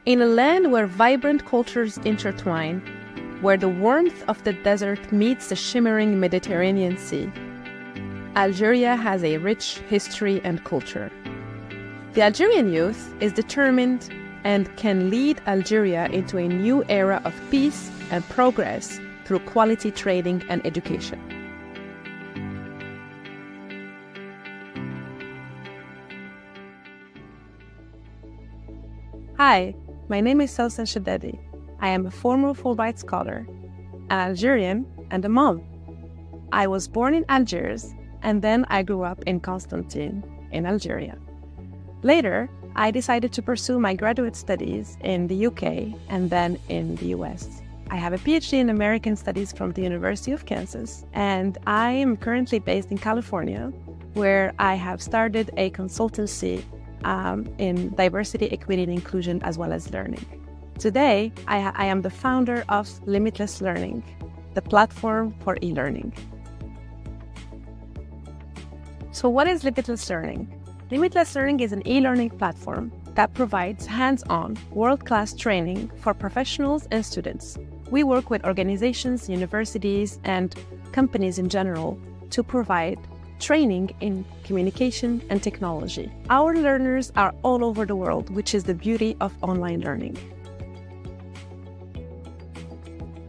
In a land where vibrant cultures intertwine, where the warmth of the desert meets the shimmering Mediterranean Sea, Algeria has a rich history and culture. The Algerian youth is determined and can lead Algeria into a new era of peace and progress through quality training and education. Hi, my name is Salsa Shadadi. I am a former Fulbright scholar, an Algerian, and a mom. I was born in Algiers, and then I grew up in Constantine, in Algeria. Later, I decided to pursue my graduate studies in the UK and then in the US. I have a PhD in American Studies from the University of Kansas, and I am currently based in California, where I have started a consultancy in diversity, equity, and inclusion, as well as learning. Today, I am the founder of Limitless Learning, the platform for e-learning. So what is Limitless Learning? Limitless Learning is an e-learning platform that provides hands-on, world-class training for professionals and students. We work with organizations, universities, and companies in general to provide training in communication and technology. Our learners are all over the world, which is the beauty of online learning.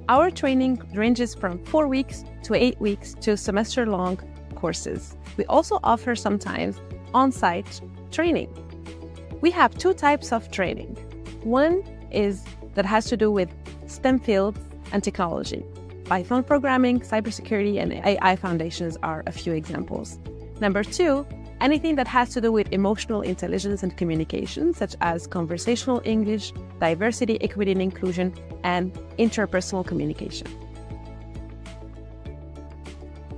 Our training ranges from 4 weeks to 8 weeks to semester-long courses. We also offer sometimes on-site training. We have 2 types of training. One is that has to do with STEM fields and technology. Python programming, cybersecurity, and AI foundations are a few examples. Number 2, anything that has to do with emotional intelligence and communication, such as conversational English, diversity, equity, and inclusion, and interpersonal communication.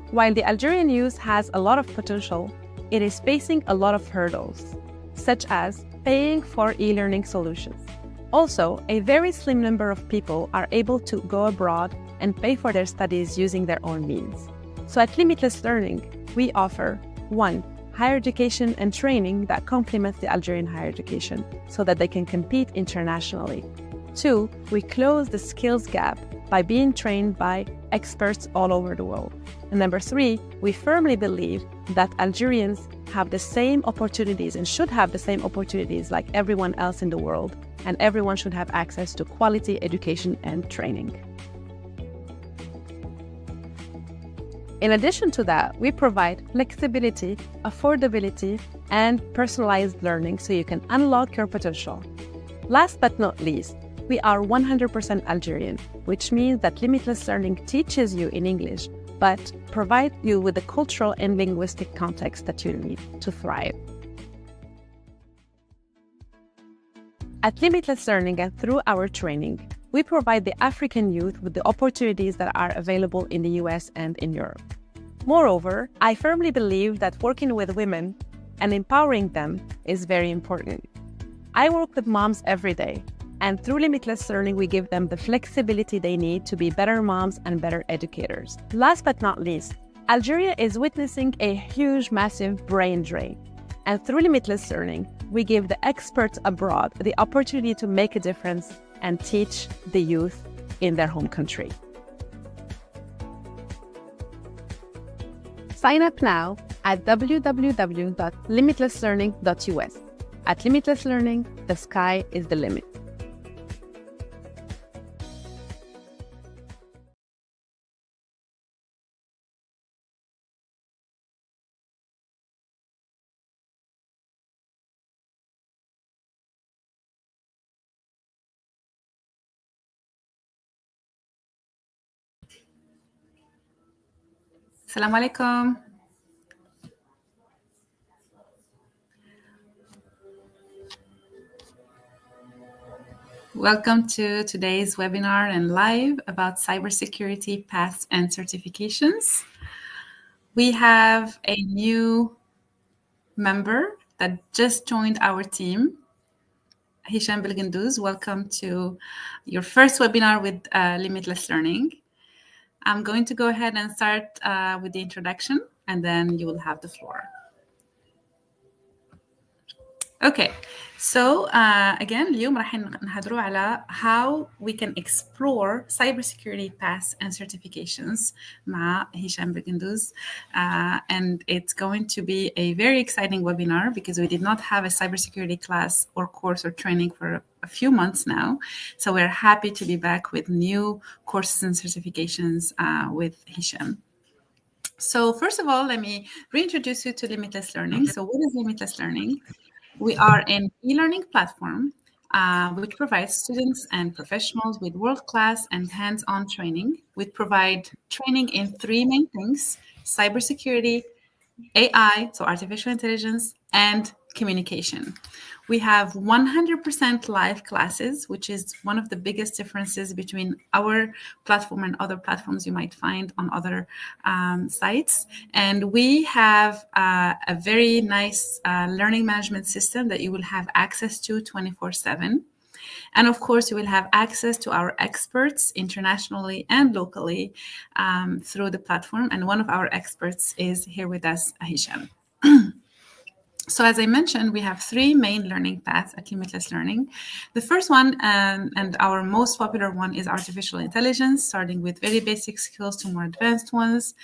While the Algerian youth has a lot of potential, it is facing a lot of hurdles, such as paying for e-learning solutions. Also, a very slim number of people are able to go abroad and pay for their studies using their own means. So at Limitless Learning, we offer 1. Higher education and training that complements the Algerian higher education so that they can compete internationally. 2. We close the skills gap by being trained by experts all over the world. And number 3, we firmly believe that Algerians have the same opportunities and should have the same opportunities like everyone else in the world, and everyone should have access to quality education and training. In addition to that, we provide flexibility, affordability, and personalized learning so you can unlock your potential. Last but not least, we are 100% Algerian, which means that Limitless Learning teaches you in English, but provides you with the cultural and linguistic context that you need to thrive. At Limitless Learning and through our training, we provide the African youth with the opportunities that are available in the US and in Europe. Moreover, I firmly believe that working with women and empowering them is very important. I work with moms every day, and through Limitless Learning, we give them the flexibility they need to be better moms and better educators. Last but not least, Algeria is witnessing a huge, massive brain drain. And through Limitless Learning, we give the experts abroad the opportunity to make a difference and teach the youth in their home country. Sign up now at www.limitlesslearning.us. At Limitless Learning, the sky is the limit. Assalamu alaikum. Welcome to today's webinar and live about cybersecurity paths and certifications. We have a new member that just joined our team, Hichem Belgendouz. Welcome to your first webinar with Limitless Learning. I'm going to go ahead and start with the introduction, and then you will have the floor. Okay, so again اليوم راح نهضروا على how we can explore cybersecurity paths and certifications مع Hichem Belgendouz. And it's going to be a very exciting webinar because we did not have a cybersecurity class or course or training for a few months now. So we're happy to be back with new courses and certifications with Hichem. So first of all, let me reintroduce you to Limitless Learning. So what is Limitless Learning? We are an e-learning platform which provides students and professionals with world-class and hands-on training. We provide training in three main things: cybersecurity, AI, so artificial intelligence, and communication. We have 100% live classes, which is one of the biggest differences between our platform and other platforms you might find on other sites. And we have a very nice learning management system that you will have access to 24/7. And of course, you will have access to our experts internationally and locally through the platform. And one of our experts is here with us, Hichem. So as I mentioned, we have three main learning paths at Limitless Learning. The first one, and our most popular one, is artificial intelligence, starting with very basic skills to more advanced ones.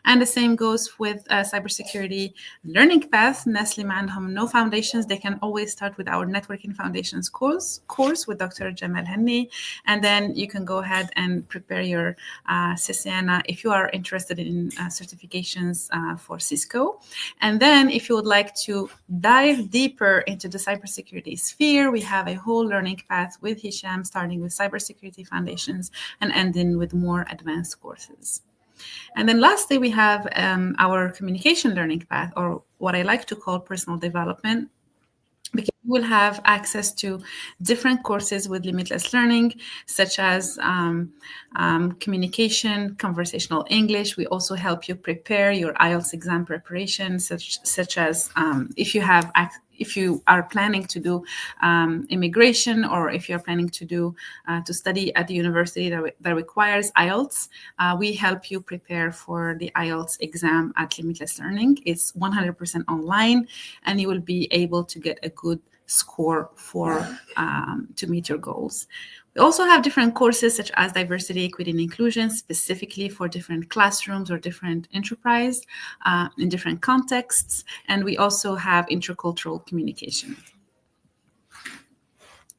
And the same goes with cybersecurity learning path. الناس اللي ما عندهم no foundations, they can always start with our networking foundations course with Dr. Jamal Henny. And then you can go ahead and prepare your CCNA if you are interested in certifications for Cisco. And then if you would like to dive deeper into the cybersecurity sphere, we have a whole learning path with Hichem, starting with cybersecurity foundations and ending with more advanced courses. And then lastly, we have our communication learning path, or what I like to call personal development, because you will have access to different courses with Limitless Learning, such as communication, conversational English. We also help you prepare your IELTS exam preparation, such as if you are planning to do immigration, or if you're planning to study at the university that requires IELTS, we help you prepare for the IELTS exam at Limitless Learning. It's 100% online, and you will be able to get a good score to meet your goals. We also have different courses such as diversity, equity, and inclusion, specifically for different classrooms or different enterprise in different contexts. And we also have intercultural communication.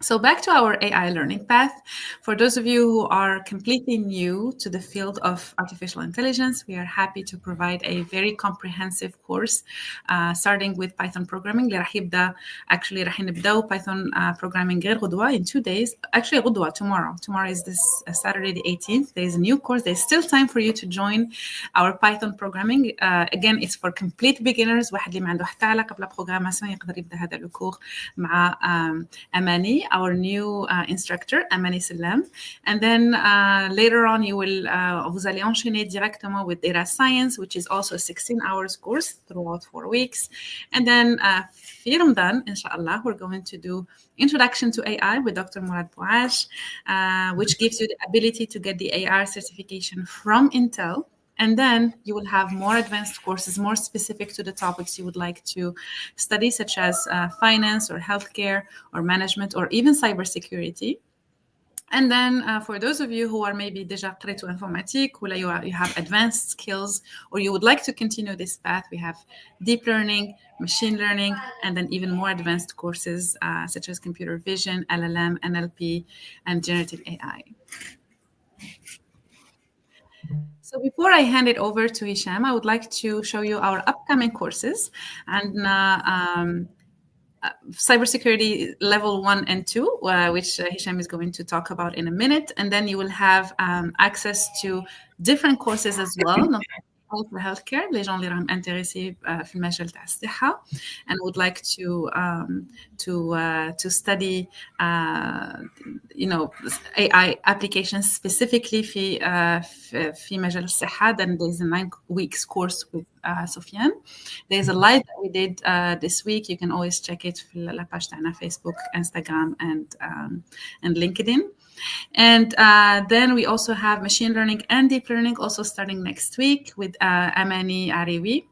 So back to our AI learning path. For those of you who are completely new to the field of artificial intelligence, we are happy to provide a very comprehensive course starting with Python programming. Actually راح نبدأ Python programming غير غدوة in 2 days. Actually غدوة tomorrow. Tomorrow is this Saturday the 18th. There is a new course. There's still time for you to join our Python programming. Again, it's for complete beginners. واحد اللي ما عنده حتى علاقة بالبروغراماسيون يقدر يبدأ هذا الكور مع أماني, our new instructor, Amani Salam. And then later on, vous allez enchaîner directement with data science, which is also a 16 hours course throughout 4 weeks. And then في رمضان, inshallah, we're going to do Introduction to AI with Dr. Murad Bouash, which gives you the ability to get the AI certification from Intel. And then you will have more advanced courses, more specific to the topics you would like to study, such as finance or healthcare or management or even cybersecurity. And then for those of you who are maybe déjà قريتوا informatique, or you have advanced skills, or you would like to continue this path, we have deep learning, machine learning, and then even more advanced courses such as computer vision, LLM, NLP, and generative AI. So before I hand it over to Hichem, I would like to show you our upcoming courses and cybersecurity level 1 and 2, which Hichem is going to talk about in a minute. And then you will have access to different courses as well, not only for healthcare, les gens اللي راهم intéressés في المجال تاع الصحة and would like to study AI applications specifically في مجال الصحة. Then there's a 9 weeks course with Sofiane. There's a live that we did this week. You can always check it في la page تاعنا Facebook, Instagram, and LinkedIn. And then we also have machine learning and deep learning also starting next week with Amani Ariwi.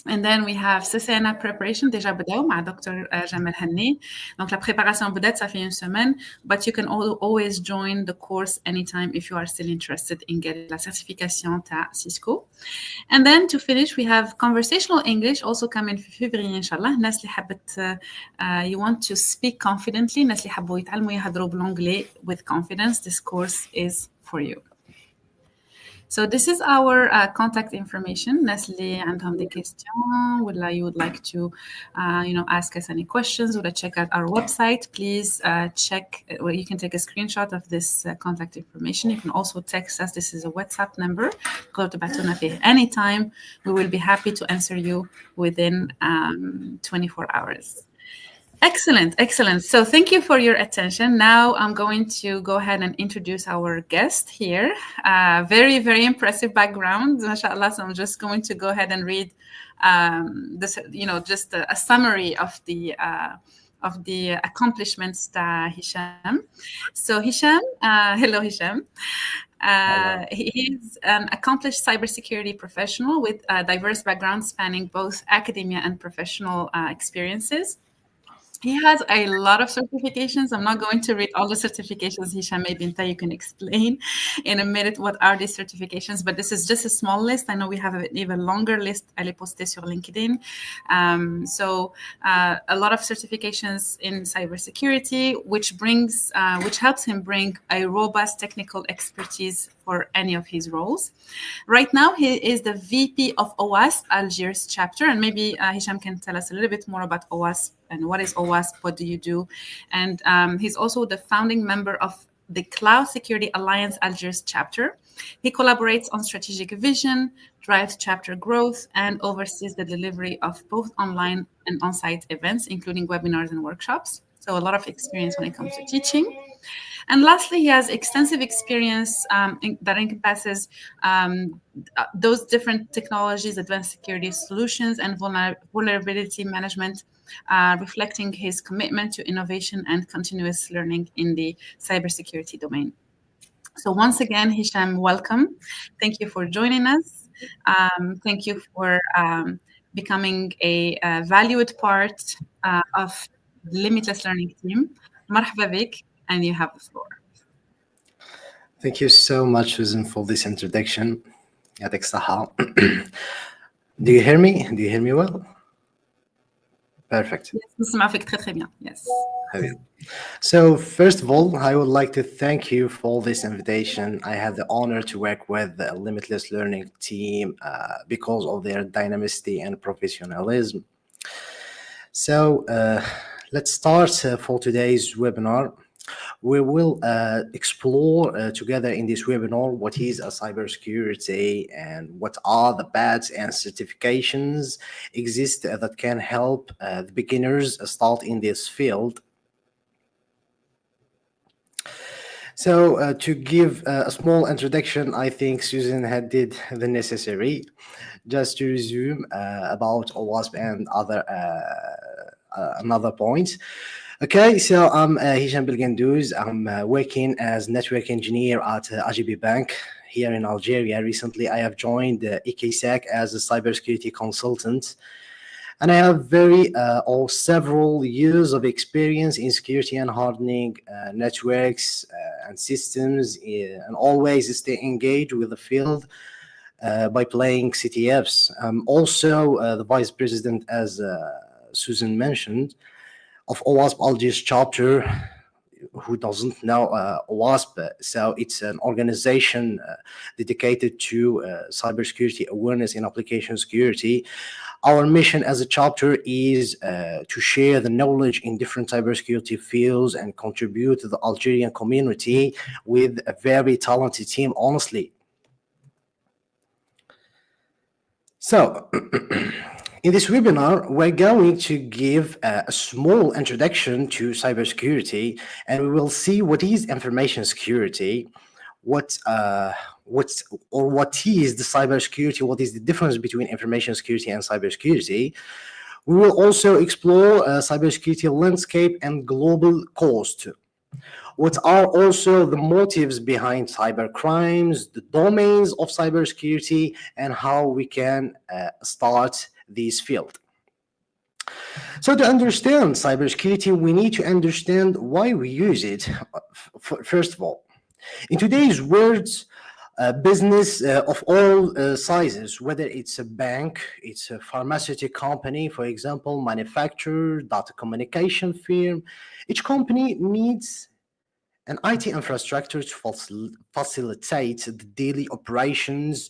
And then we have CCNA preparation, déjà بداو مع دكتور جمال هني. Donc la préparation بدأت ça fait une semaine, but you can always join the course anytime if you are still interested in getting la certification تاع Cisco. And then to finish, we have conversational English also coming في فبراير إن شاء الله. الناس اللي حبت you want to speak confidently, الناس اللي حبوا يتعلموا يهضروا بالانجلي with confidence, this course is for you. So this is our contact information. الناس اللي عندهم des questions ولا you would like to ask us any questions or check out our website, please check. Well, you can take a screenshot of this contact information. You can also text us. This is a WhatsApp number. Go to تبعتونا فيه anytime. We will be happy to answer you within 24 hours. Excellent. So thank you for your attention. Now I'm going to go ahead and introduce our guest here. Very, very impressive background, mashallah. So I'm just going to go ahead and read this, just a summary of the accomplishments that Hichem. So Hichem, hello Hichem. He is an accomplished cybersecurity professional with a diverse background spanning both academia and professional experiences. He has a lot of certifications. I'm not going to read all the certifications. Hichem, maybe you can explain in a minute what are these certifications, but this is just a small list. I know we have an even longer list. Elle est postée sur LinkedIn. So a lot of certifications in cybersecurity, which helps him bring a robust technical expertise for any of his roles. Right now, he is the VP of OWASP Algiers chapter, and maybe Hichem can tell us a little bit more about OWASP and what is OWASP, what do you do? And he's also the founding member of the Cloud Security Alliance Algiers chapter. He collaborates on strategic vision, drives chapter growth, and oversees the delivery of both online and on-site events, including webinars and workshops. So a lot of experience when it comes to teaching. And lastly, he has extensive experience that encompasses those different technologies, advanced security solutions, and vulnerability management, reflecting his commitment to innovation and continuous learning in the cybersecurity domain. So once again, Hichem, welcome. Thank you for joining us. Thank you for becoming a valued part of the Limitless Learning team. مرحبا بك. And you have the floor. Thank you so much, Susan, for this introduction. يعطيك الصحة. Do you hear me? Do you hear me well? Perfect. Yes, نسمع فيك très très bien. Yes. So first of all, I would like to thank you for this invitation. I had the honor to work with the Limitless Learning team because of their dynamicity and professionalism. So let's start for today's webinar. We will explore together in this webinar what is a cybersecurity and what are the badges and certifications exist that can help the beginners start in this field. So to give a small introduction, I think Susan did the necessary. Just to resume about OWASP and another point. Okay, so I'm Hichem Belgendouz. I'm working as network engineer at AGB Bank here in Algeria. Recently, I have joined EKSEC as a cybersecurity consultant. And I have several years of experience in security and hardening networks and systems, and always stay engaged with the field by playing CTFs. I'm also the vice president, as Susan mentioned, of OWASP Algiers chapter. Who doesn't know OWASP? So it's an organization dedicated to cybersecurity awareness and application security. Our mission as a chapter is to share the knowledge in different cybersecurity fields and contribute to the Algerian community with a very talented team, honestly. So, in this webinar, we're going to give a small introduction to cybersecurity, and we will see what is information security, what is the cybersecurity, what is the difference between information security and cybersecurity. We will also explore cybersecurity landscape and global cost. What are also the motives behind cyber crimes, the domains of cybersecurity, and how we can start this field. So to understand cybersecurity, we need to understand why we use it. First of all, in today's world, business of all sizes, whether it's a bank, it's a pharmaceutical company, for example, manufacturer, data communication firm, each company needs an IT infrastructure to facilitate the daily operations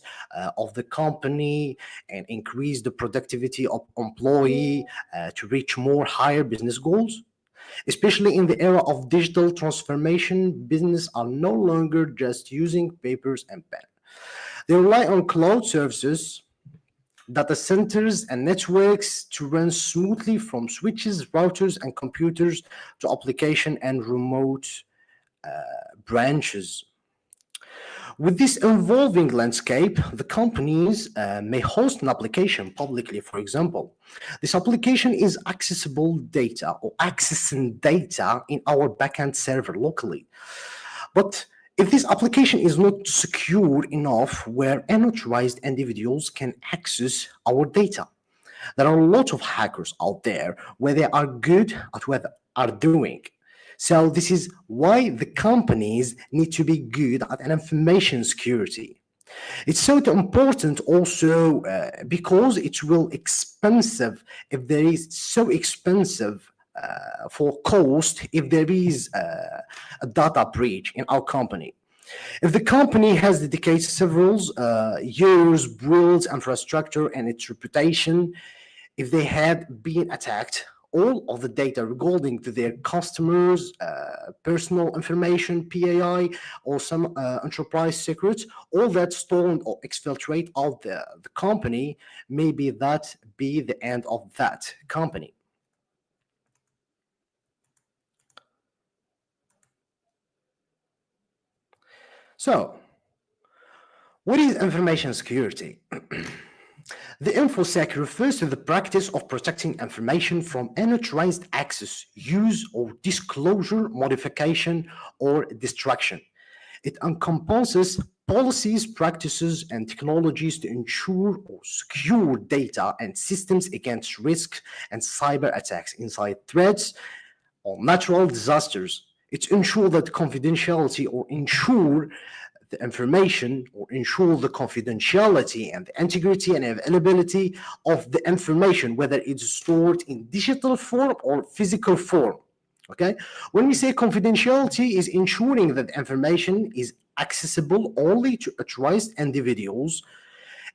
of the company and increase the productivity of employee to reach more higher business goals. Especially in the era of digital transformation, business are no longer just using papers and pen. They rely on cloud services, data centers, and networks to run smoothly from switches, routers, and computers to application and remote branches. With this evolving landscape, the companies may host an application publicly, for example. This application is accessible data or accessing data in our backend server locally. But if this application is not secure enough where unauthorized individuals can access our data, there are a lot of hackers out there where they are good at what they are doing. So this is why the companies need to be good at information security. It's so important also because it will expensive if there is so expensive for cost if there is a data breach in our company. If the company has dedicated several years built infrastructure and its reputation, if they had been attacked, all of the data regarding to their customers, personal information, PII, or some enterprise secrets, all that stolen or exfiltrate out the company, maybe that be the end of that company. So, what is information security? The InfoSec refers to the practice of protecting information from unauthorized access, use, or disclosure, modification, or destruction. It encompasses policies, practices, and technologies to ensure or secure data and systems against risks and cyber attacks, inside threats, or natural disasters. It ensures that confidentiality or ensure the information or ensure the confidentiality and the integrity and availability of the information, whether it's stored in digital form or physical form. Okay, when we say confidentiality is ensuring that information is accessible only to authorized individuals.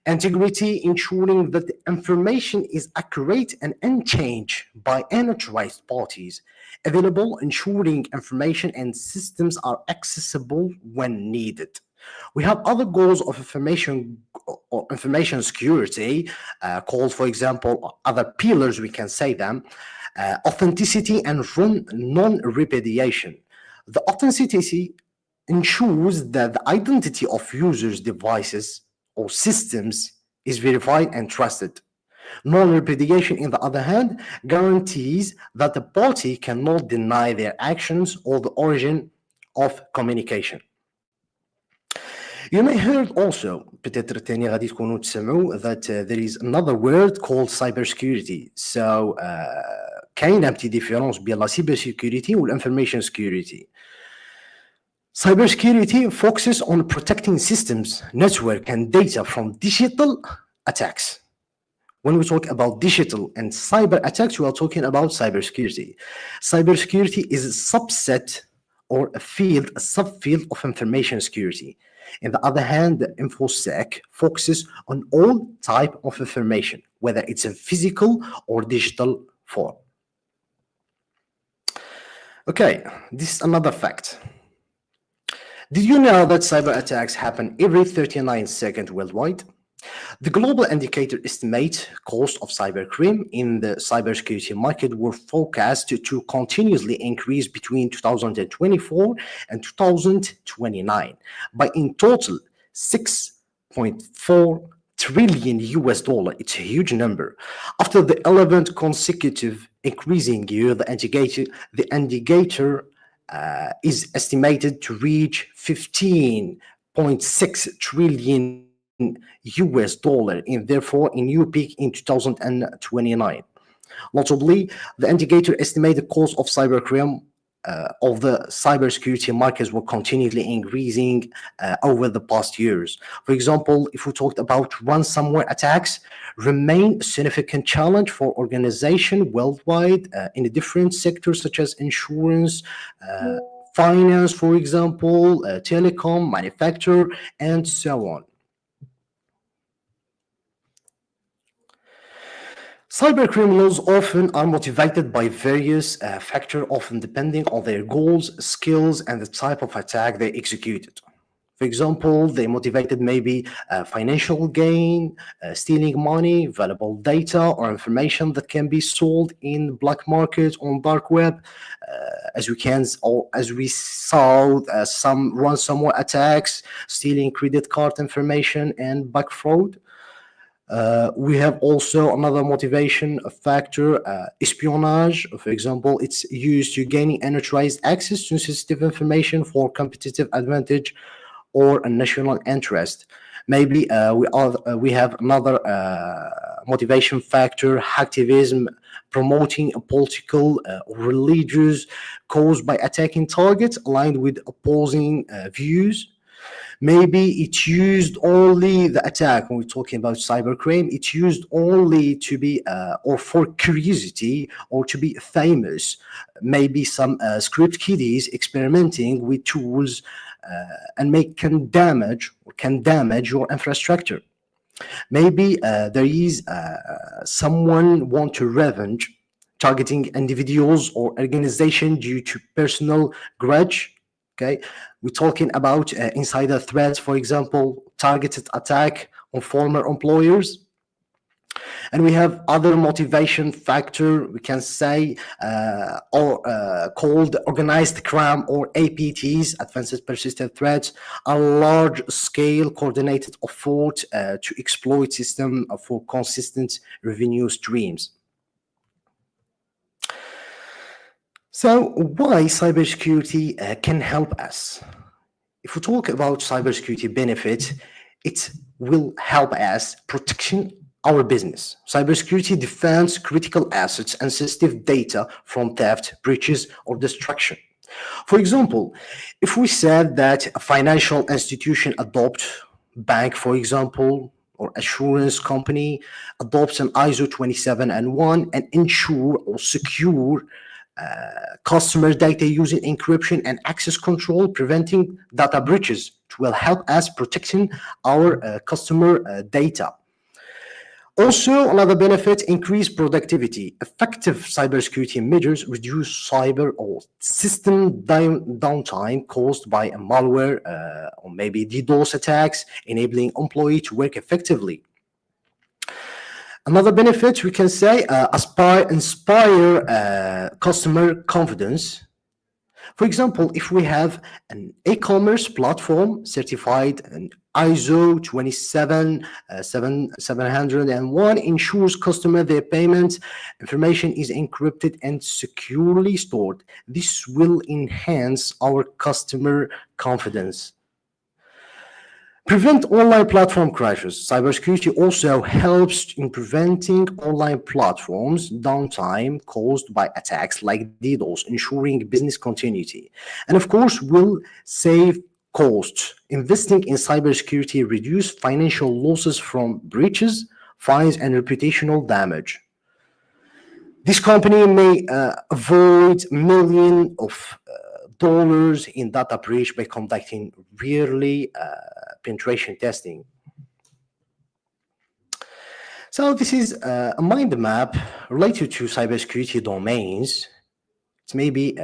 Integrity, ensuring that the information is accurate and unchanged by unauthorized parties. Available, ensuring information and systems are accessible when needed. We have other goals of information or information security called, for example, other pillars, we can say them, authenticity and non-repudiation. The authenticity ensures that the identity of users' devices or systems is verified and trusted. Non-repudiation, on the other hand, guarantees that the party cannot deny their actions or the origin of communication. You may heard also, peut-être تاني غادي تكونوا تسمعوا, that there is another word called cybersecurity. So, كاين un petit différence بين la cybersecurity ou l'information security. Cybersecurity focuses on protecting systems, network, and data from digital attacks. When we talk about digital and cyber attacks, we are talking about cybersecurity. Cybersecurity is a subset or a subfield of information security. On the other hand, the InfoSec focuses on all type of information, whether it's in physical or digital form. Okay, this is another fact. Did you know that cyber attacks happen every 39 seconds worldwide? The global indicator estimate cost of cybercrime in the cybersecurity market were forecast to continuously increase between 2024 and 2029 by in total $6.4 trillion US dollar. It's a huge number. After the 11th consecutive increasing year, the indicator is estimated to reach $15.6 trillion US dollar, and therefore a new peak in 2029. Notably, the indicator estimated cost of cybercrime of the cybersecurity markets were continually increasing over the past years. For example, if we talked about ransomware attacks, remain a significant challenge for organizations worldwide in the different sectors such as insurance, finance, for example, telecom, manufacture, and so on. Cybercriminals often are motivated by various factors, often depending on their goals, skills, and the type of attack they executed. For example, they motivated maybe financial gain, stealing money, valuable data, or information that can be sold in black market on dark web. As we saw some ransomware attacks, stealing credit card information, and bank fraud. We have also another motivation factor, espionage. For example, it's used to gain unauthorized access to sensitive information for competitive advantage or a national interest. Maybe we have another motivation factor, hacktivism, promoting a political or religious cause by attacking targets aligned with opposing views. Maybe it's used only the attack when we're talking about cybercrime. It's used only to be or for curiosity or to be famous. Maybe some script kiddies experimenting with tools and can damage your infrastructure. Maybe there is someone want to revenge, targeting individuals or organization due to personal grudge. Okay, we're talking about insider threats, for example, targeted attack on former employers. And we have other motivation factor, we can say, called organized crime or APTs, advanced persistent threats, a large-scale coordinated effort to exploit system for consistent revenue streams. So why cybersecurity can help us? If we talk about cybersecurity benefits, it will help us protecting our business. Cybersecurity defends critical assets and sensitive data from theft, breaches, or destruction. For example, if we said that a financial institution bank, for example, or assurance company adopts an ISO 27001 and ensure or secure customer data using encryption and access control, preventing data breaches. It will help us protecting our customer data. Also, another benefit, increased productivity. Effective cybersecurity measures reduce cyber or system downtime caused by a malware or maybe DDoS attacks, enabling employees to work effectively. Another benefit, we can say, inspire customer confidence. For example, if we have an e-commerce platform certified in ISO 27701 ensures customer their payment information is encrypted and securely stored. This will enhance our customer confidence. Prevent online platform crashes. Cybersecurity also helps in preventing online platforms downtime caused by attacks like DDoS, ensuring business continuity. And of course, will save costs. Investing in cybersecurity reduce financial losses from breaches, fines, and reputational damage. This company may avoid millions of dollars in data breach by conducting yearly penetration testing. So this is a mind map related to cybersecurity domains. It maybe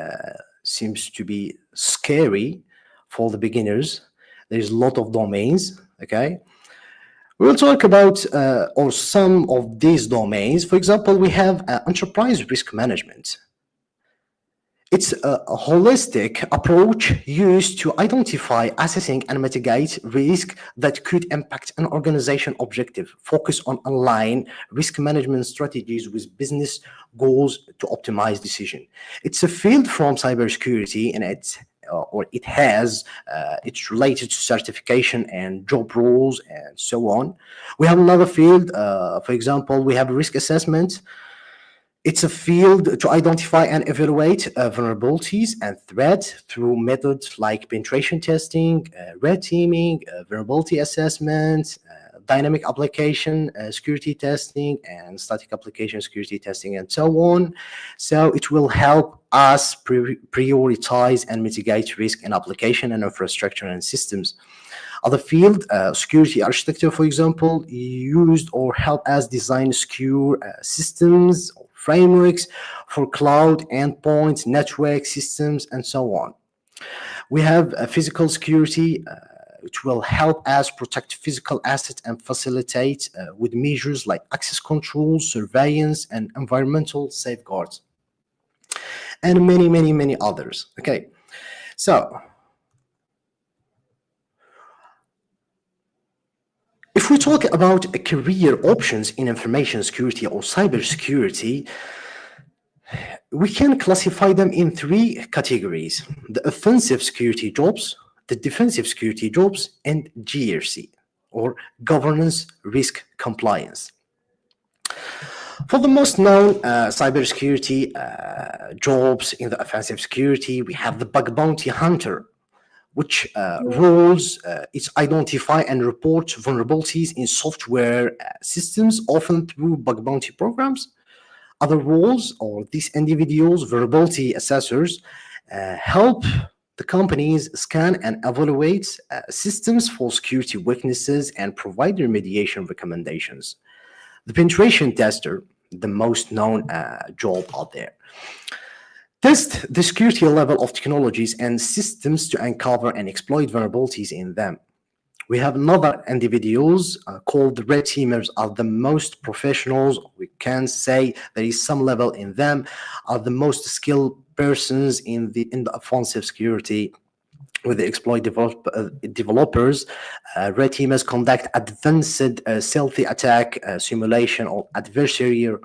seems to be scary for the beginners. There's a lot of domains, okay? We'll talk about or some of these domains. For example, we have enterprise risk management. It's a holistic approach used to identify, assessing, and mitigate risk that could impact an organization objective. Focus on align risk management strategies with business goals to optimize decision. It's a field from cybersecurity, and it or it has, it's related to certification and job roles and so on. We have another field, for example, we have risk assessment. It's a field to identify and evaluate vulnerabilities and threats through methods like penetration testing, red teaming, vulnerability assessment, dynamic application security testing, and static application security testing, and so on. So it will help us prioritize and mitigate risk in application and infrastructure and systems. Other field, security architecture, for example, used or help us design secure systems, frameworks for cloud, endpoints, network systems, and so on. We have physical security, which will help us protect physical assets and facilitate with measures like access control, surveillance, and environmental safeguards, and many, many, many others. Okay, so if we talk about career options in information security or cybersecurity, we can classify them in three categories: the offensive security jobs, the defensive security jobs, and GRC, or governance risk compliance. For the most known cybersecurity jobs in the offensive security, we have the bug bounty hunter, which roles it's identify and report vulnerabilities in software systems, often through bug bounty programs. Other roles, or these individuals, vulnerability assessors, help the companies scan and evaluate systems for security weaknesses and provide remediation recommendations. The penetration tester, the most known job out there, test the security level of technologies and systems to uncover and exploit vulnerabilities in them. We have another individuals called red teamers, are the most professionals. We can say there is some level in them, are the most skilled persons in the offensive security. With the exploit developers, red teamers conduct advanced stealthy attack simulation or adversarial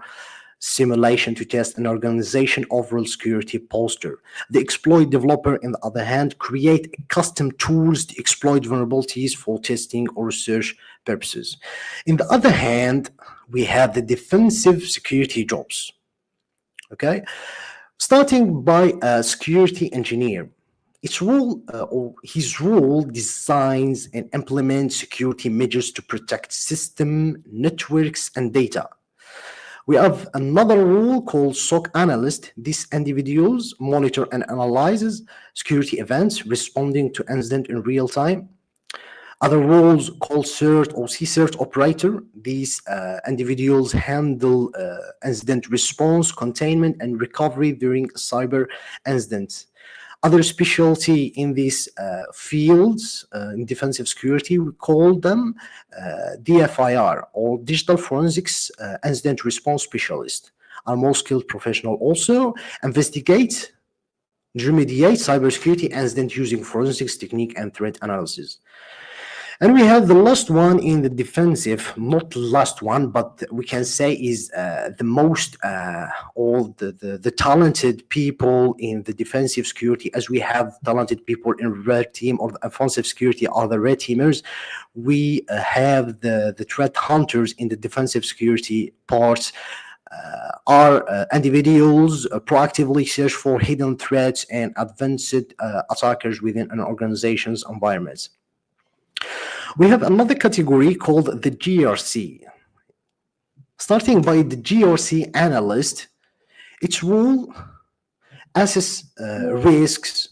simulation to test an organization overall security posture. The exploit developer, on the other hand, create custom tools to exploit vulnerabilities for testing or research purposes. On the other hand, we have the defensive security jobs. Okay, starting by a security engineer. Its role or his role designs and implements security measures to protect system, networks, and data. We have another role called SOC analyst. These individuals monitor and analyzes security events, responding to incident in real time. Other roles called CERT or CSERT operator. These individuals handle incident response, containment, and recovery during cyber incidents. Other specialty in these fields in defensive security, we call them DFIR, or Digital Forensics Incident Response Specialist, are more skilled professional also, investigate, remediate cybersecurity incident using forensics technique and threat analysis. And we have the last one in the defensive, not the last one, but we can say is the most, all the talented people in the defensive security, as we have talented people in red team or the offensive security are the red teamers. We have the threat hunters in the defensive security part. Are individuals proactively search for hidden threats and advanced attackers within an organization's environments. We have another category called the GRC. Starting by the GRC analyst, its role assess risks,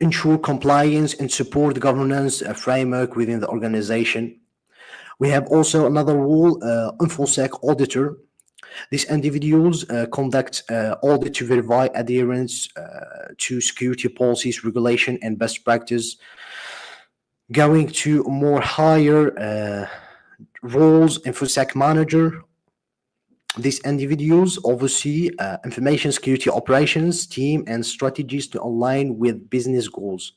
ensure compliance, and support governance framework within the organization. We have also another role, InfoSec auditor. These individuals conduct audit to verify adherence to security policies, regulation, and best practice. Going to more higher roles, InfoSec manager. These individuals oversee information security operations team and strategies to align with business goals.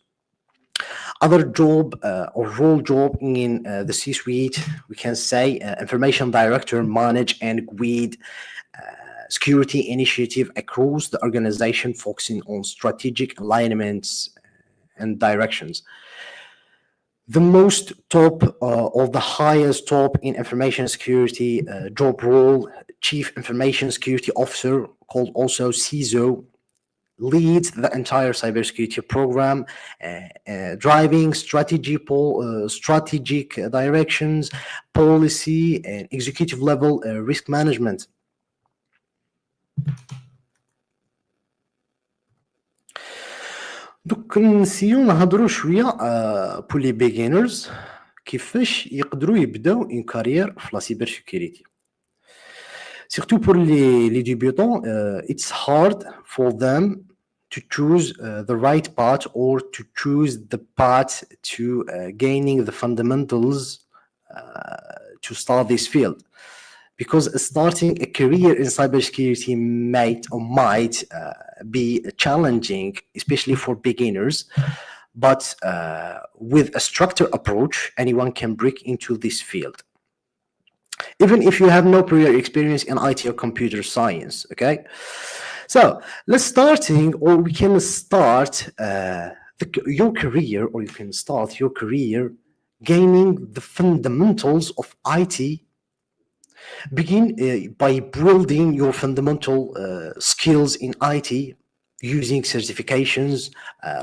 Other job or role job in the C-suite, we can say information director manage and guide security initiative across the organization, focusing on strategic alignments, and directions. The most top or the highest top in information security job role, Chief Information Security Officer, called also CISO, leads the entire cybersecurity program, driving strategic directions, policy, and executive level risk management. دوك نسيو نهضروا شويه pour les beginners كيفاش يقدروا يبداو une carrière في la cybersecurity. Surtout pour les débutants, it's hard for them to choose the right path or to choose the path to gaining the fundamentals to start this field. Because starting a career in cybersecurity might be challenging, especially for beginners. But with a structured approach, anyone can break into this field. Even if you have no prior experience in IT or computer science, okay? So let's we can start your career, or you can start your career gaining the fundamentals of IT. Begin by building your fundamental skills in IT using certifications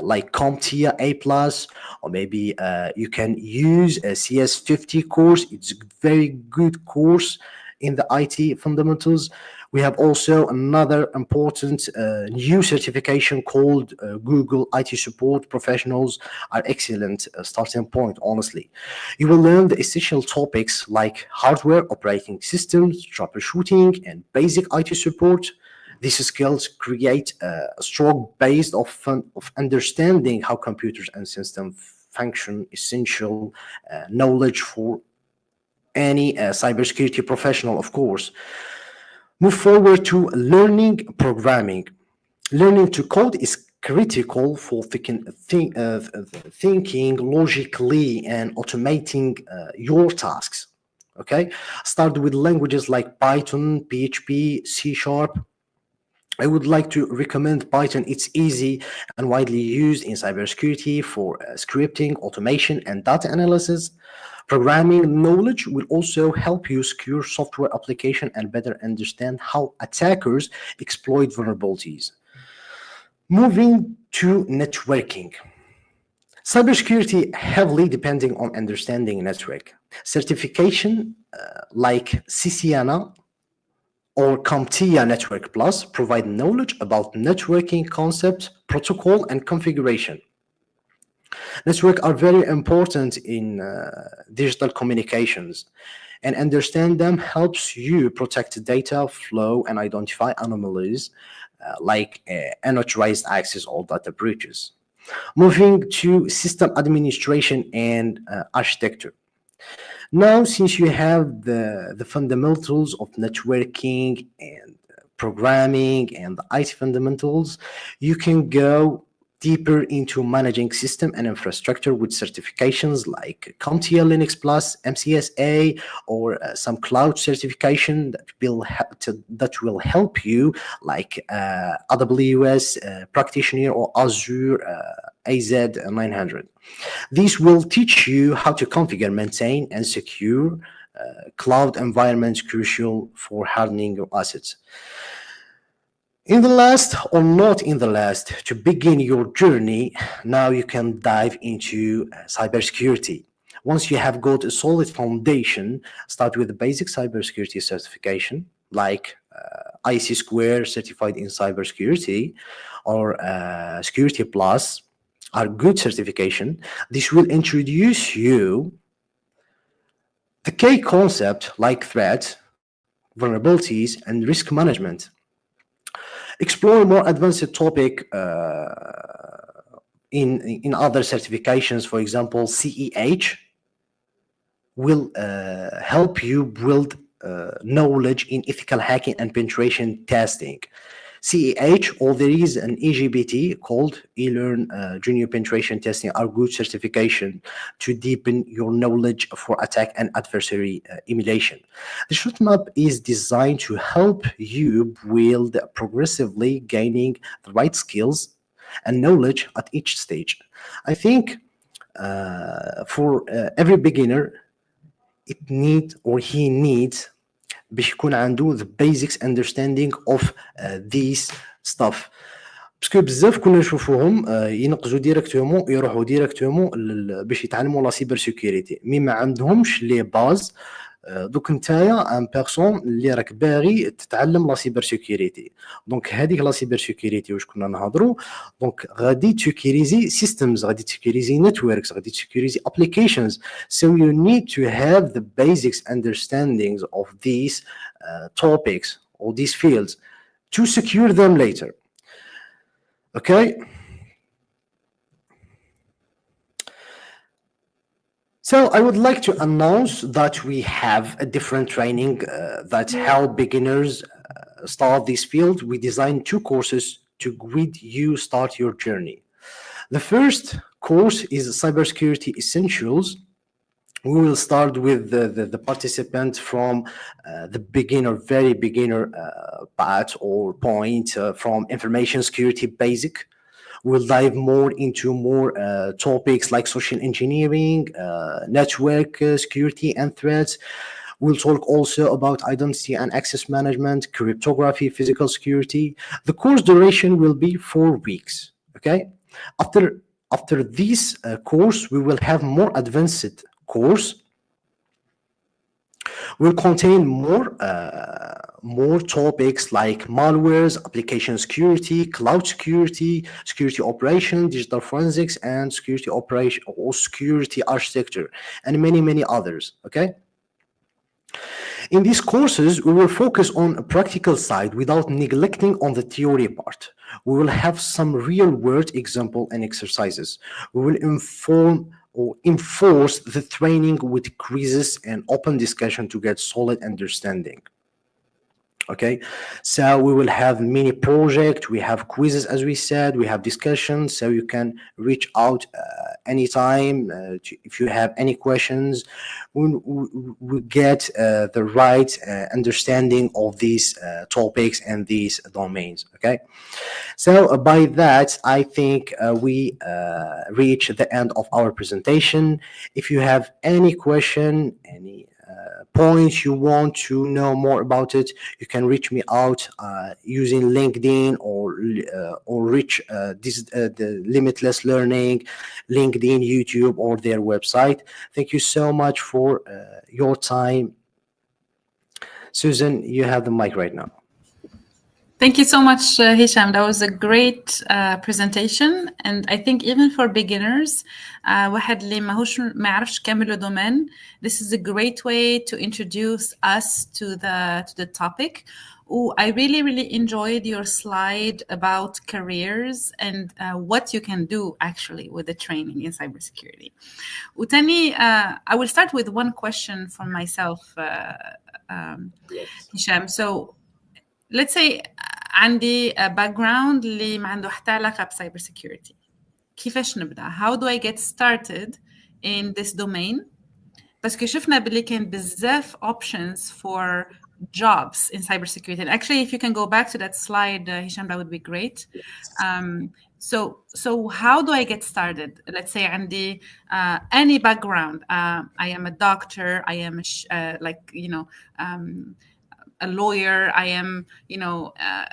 like CompTIA A+, or maybe you can use a CS50 course. It's a very good course in the IT fundamentals. We have also another important new certification called Google IT Support Professionals. Are excellent starting point, honestly. You will learn the essential topics like hardware, operating systems, troubleshooting, and basic IT support. These skills create a strong base of understanding how computers and systems function, essential knowledge for any cybersecurity professional, of course. Move forward to learning programming. Learning to code is critical for thinking logically and automating your tasks. Okay, start with languages like Python, PHP, C#. I would like to recommend Python. It's easy and widely used in cybersecurity for scripting, automation, and data analysis. Programming knowledge will also help you secure software application and better understand how attackers exploit vulnerabilities. Moving to networking. Cybersecurity heavily depending on understanding network. Certification like CCNA or CompTIA Network Plus provide knowledge about networking concepts, protocol, and configuration. Networks are very important in digital communications, and understand them helps you protect data flow and identify anomalies like unauthorized access or data breaches. Moving to system administration and architecture. Now, since you have the fundamentals of networking and programming and the IT fundamentals, you can go deeper into managing system and infrastructure with certifications like CompTIA Linux Plus, MCSA, or some cloud certification that will help you, like AWS, Practitioner, or Azure AZ900. These will teach you how to configure, maintain, and secure cloud environments crucial for hardening your assets. In the last, or not in the last, to begin your journey, now you can dive into cybersecurity. Once you have got a solid foundation, start with the basic cybersecurity certification, like IC Square certified in cybersecurity, or Security Plus are good certification. This will introduce you the key concept like threats, vulnerabilities, and risk management. Explore more advanced topic in other certifications. For example, CEH will help you build knowledge in ethical hacking and penetration testing. CEH, or there is an eJPT called eLearn Junior Penetration Testing, are good certification to deepen your knowledge for attack and adversary emulation. The roadmap is designed to help you build progressively, gaining the right skills and knowledge at each stage. I think for every beginner, he needs باش يكون عنده the basics understanding of these stuff. باسكو بزاف كنا نشوفوهم ينقزوا ديريكتومون يروحوا ديريكتومون باش يتعلموا لا سيبر سيكوريتي مي ما عندهمش لي باز. دوك نتايا ان بيرسون اللي راك باغي تتعلم لا سيبر سيكوريتي، دونك هذيك لا سيبر سيكوريتي واش كنا نهضروا، دونك غادي تسيكوريزي سيستمز، غادي تسيكوريزي نتوركس، غادي تسيكوريزي ابليكيشنز. So you need to have the basics understandings of these topics or these fields to secure them later. Okay. So I would like to announce that we have a different training that help beginners start this field. We designed 2 courses to guide you start your journey. The first course is Cybersecurity Essentials. We will start with the participant from the beginner, very beginner part or point from information security basic. We'll dive more into more topics like social engineering, network security and threats. We'll talk also about identity and access management, cryptography, physical security. The course duration will be 4 weeks. Okay. After this course, we will have more advanced course. Will contain more topics like malwares, application security, cloud security, security operation, digital forensics, and security operation or security architecture, and many others. Okay. In these courses, we will focus on a practical side without neglecting on the theory part. We will have some real-world example and exercises. We will enforce the training with quizzes and open discussion to get solid understanding. Okay, so we will have mini project, we have quizzes, as we said, we have discussions, so you can reach out anytime if you have any questions. We get the right understanding of these topics and these domains. Okay, so by that I think we reach the end of our presentation. If you have any question, any points you want to know more about it, you can reach me out using LinkedIn or reach the Limitless Learning, LinkedIn, YouTube, or their website. Thank you so much for your time. Susan, you have the mic right now. Thank you so much, Hichem. That was a great presentation, and I think even for beginners, واحد اللي ما يعرفش كامل الدومين, this is a great way to introduce us to the topic. I really enjoyed your slide about careers and what you can do actually with the training in cybersecurity. وتاني, I will start with one question for myself, Hichem. So let's say عندي background اللي ما عنده حتى علاقة بسايبر سيكيورتي. كيفاش نبدأ؟ How do I get started in this domain? بس شفنا باللي كان بزاف options for jobs in cybersecurity. And actually, if you can go back to that slide, Hichem, that would be great. So how do I get started? Let's say عندي any background. I am a doctor. I am a lawyer, I am,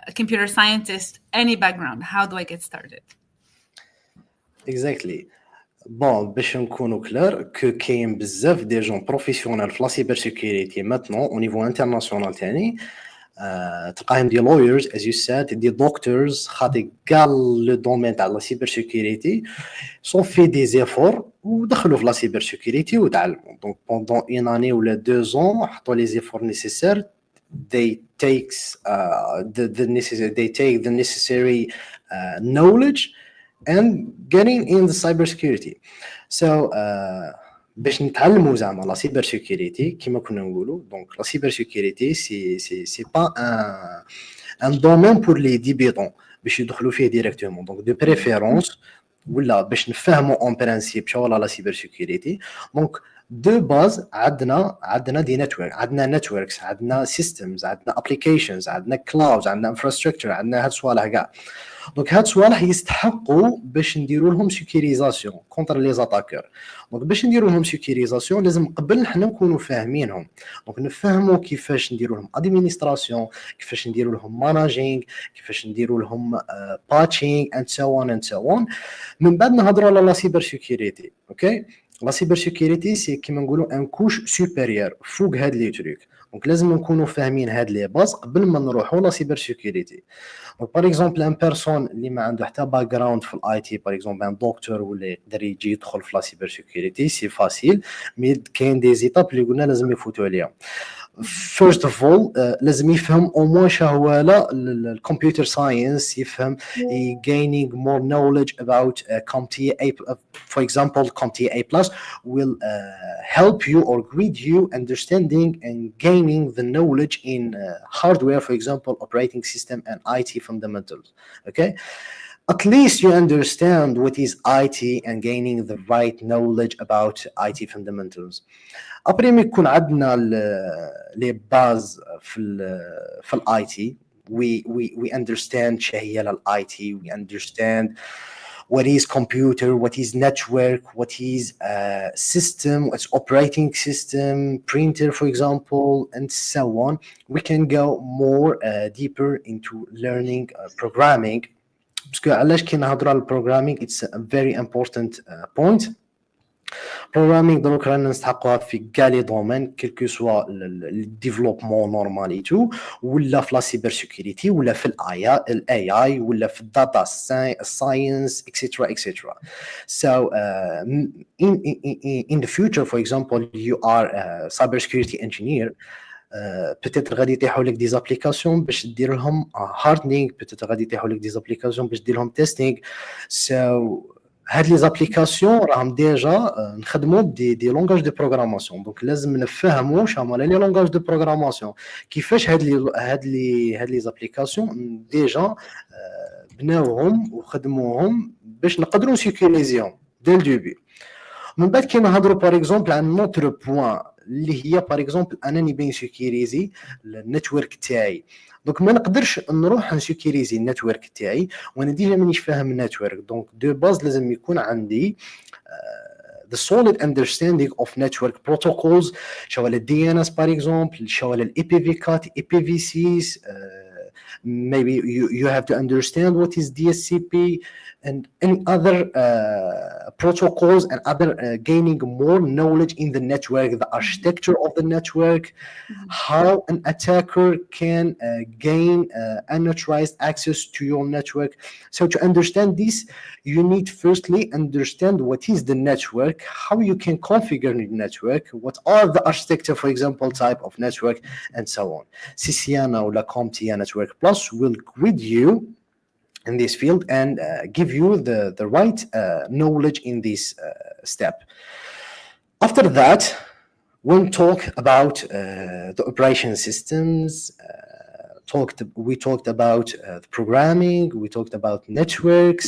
a computer scientist, any background. How do I get started? Exactly. Bon, باش نكونوا كلار كاين بزاف دي جون بروفيسيونيل في لا سيبر سيكوريتي ماتنون او نيفو انترناسيونال ثاني تلقاهم دي lawyers as you said, دي doctors خاطي كاع لو دومين تاع لا سيبر سيكوريتي سون في دي زيفور ودخلوا في لا سيبر سيكوريتي وتعلموا. دونك بوندون اون اني ولا 2 ans حطوا لي زيفور نيسيسير. They take the necessary knowledge and getting in the cybersecurity. So باش نتعلموا زعما لا سيبر سيكوريتي كيما كنا نقولوا. دونك لا سيبر سيكوريتي سي با ان دومين بور لي ديبيتون باش يدخلوا فيه ديريكتومون. دونك دو بريفيرونس ولا باش نفهموا اون برانسيب شو لا سيبر سيكوريتي. دونك دو باز عندنا دي نتورك، عندنا نتوركس، عندنا سيستمز، عندنا ابليكيشنز، عندنا كلاودز، عندنا انفراستراكشر، عندنا هاد الصوالح كاع. دونك هاد الصوالح يستحقوا باش نديروا لهم سيكيريزاسيون كونتر لي زاتاكور. دونك باش نديروا لهم سيكيريزاسيون لازم قبل حنا نكونوا فاهمينهم، دونك نفهموا كيفاش نديروا لهم ادمينستراسيون، كيفاش نديروا لهم ماناجينغ، كيفاش نديروا لهم باتشينغ اند سو اون اند سو اون. من بعد نهضروا على لا سيبر سيكيوريتي. اوكي، لا سيبر سيكيوريتي سي كيما نقولوا ان كوش سوبيريور فوق هاد لي تروك. دونك لازم نكونوا فاهمين هاد لي باز قبل ما نروحوا لا سيبر سيكيوريتي. دونك باغ اكزومبل ان بيرسون اللي ما عنده حتى باك جراوند في الاي تي، باغ اكزومبل ان دكتور ولا يقدر يجي يدخل في لا سيبر سيكيوريتي سي فاسيل، مي كاين دي زيتاب اللي قلنا لازم يفوتوا عليهم. First of all, لازم يفهم au moins شهوة الكمبيوتر ساينس، يفهم gaining more knowledge about CompTIA A. For example, CompTIA A+ will help you or guide you understanding and gaining the knowledge in hardware, for example, operating system and IT fundamentals. Okay. At least you understand what is IT and gaining the right knowledge about IT fundamentals. Après ما يكون عندنا les bases في الاي تي، we understand شهية للاي تي، we understand what is computer, what is network, what is system, what's operating system, printer for example, and so on. We can go more deeper into learning programming. باسكو علاش كي نهضروا على البروغرامينغ it's a very important point. programming دروك رانا نستحقوها في كاع لي دومين كيلكو سوا الديفلوبمون نورمال اي تو، ولا في لا سيبر سيكوريتي، ولا في الاي اي، ولا في الداتا ساينس اكسترا اكسترا. So in the future, for example, you are a cybersecurity engineer, peut-être غادي يطيحوا لك دي زابليكاسيون باش دير لهم هاردنينغ، peut-être غادي يطيحوا لك دي زابليكاسيون باش دير لهم تيستينغ. سو هاد لي زابليكاسيون راهم ديجا نخدموا دي لونغاج دو بروغراماسيون. دونك لازم نفهموا شنو هما لي لونغاج دو بروغراماسيون، كيفاش هاد لي زابليكاسيون ديجا بناوهم وخدموهم باش نقدروا نسيكوريزيهم ديال الدوبي. من بعد كي نهضروا باغ اكزومبل عن نوتر بوين اللي هي باغ اكزومبل انا نبي نسيكوريزي النتورك تاعي. دونك ما نقدرش نروح نسيكوريزي النتورك تاعي وانا ديجا مانيش فاهم النتورك. دونك دو باز لازم يكون عندي the solid understanding of network protocols، شغل ال DNS par exemple، شغل ال IPv4 IPv6. Maybe you have to understand what is DSCP and any other protocols and other gaining more knowledge in the network, the architecture of the network, how an attacker can gain unauthorized access to your network. So to understand this, you need firstly understand what is the network, how you can configure the network, what are the architecture, for example, type of network, and so on. CCNA or CompTIA Network Plus will guide you in this field and give you the right knowledge in this step. After that, when talk about the operation systems, we talked about the programming, we talked about networks.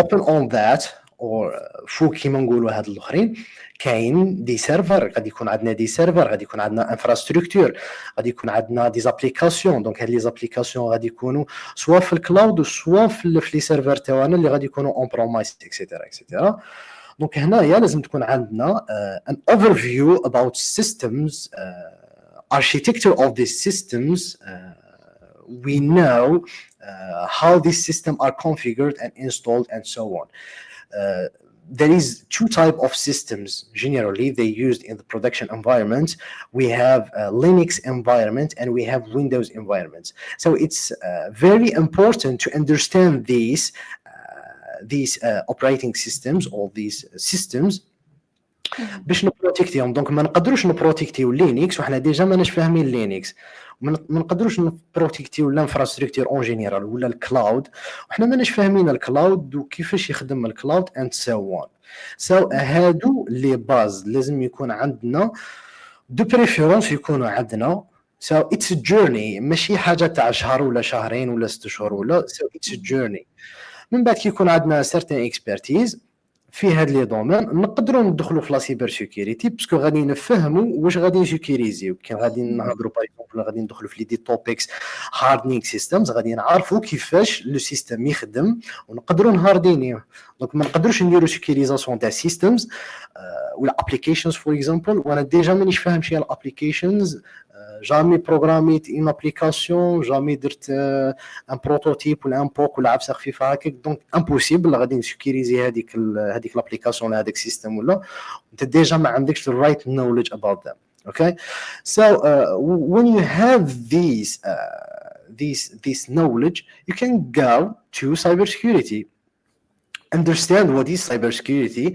Open on that or فوق كيما نقولوا هاد الاخرين كاين دي سيرفر، غادي يكون عندنا دي سيرفر، غادي يكون عندنا انفراستركتور، غادي يكون عندنا دي زابليكاسيون. دونك هاد لي زابليكاسيون غادي يكونوا سواء في الكلاود وسواء في لي سيرفر تاعنا اللي غادي يكونوا اون برومايس اكسيتيرا اكسيتيرا. دونك هنايا لازم تكون عندنا an overview about systems, architecture of these systems. We know how these systems are configured and installed and so on. There is two type of systems generally they used in the production environment. We have Linux environment and we have Windows environments. So it's very important to understand these operating systems or these systems باش نبروتيكتيهم. دونك ما نقدروش نبروتيكتيو لينكس وحنا ديجا ماناش فاهمين لينكس، ما نقدروش نبروتيكتيو الانفراستركتور اون جينيرال ولا الكلاود وحنا ماناش فاهمين الكلاود وكيفاش يخدم الكلاود اند سو اون. سو هادو لي باز لازم يكون عندنا دو بريفيرونس يكونوا عندنا. سو اتس جورني، ماشي حاجه تاع شهر ولا شهرين ولا 6 شهور ولا. سو اتس جورني. من بعد كي يكون عندنا سيرتين اكسبرتيز في هاد لي دومين نقدروا ندخلوا في لا سيبر سيكوريتي باسكو غادي نفهموا واش غادي نسيكوريزيو. كي غادي نهضروا باغ اكزومبل غادي ندخلوا في لي دي توبكس هاردنينغ سيستمز، غادي نعرفوا كيفاش لو سيستم يخدم ونقدروا نهاردينيه. دونك ما نقدروش نديروا سيكوريزاسيون تاع سيستمز ولا ابليكيشنز فور اكزومبل وانا ديجا مانيش فاهم شي الابليكيشنز، جامي بروغراميت اون ابليكاسيون، جامي درت ان بروتوتيب ولا ان بوك ولا عبسه خفيفه هكاك. دونك امبوسيبل غادي نسكيريزي هذيك الابليكاسيون ولا هذاك السيستم ولا انت ديجا ما عندكش الرايت knowledge about them. Okay, so when you have this knowledge, you can go to cybersecurity, understand what is cybersecurity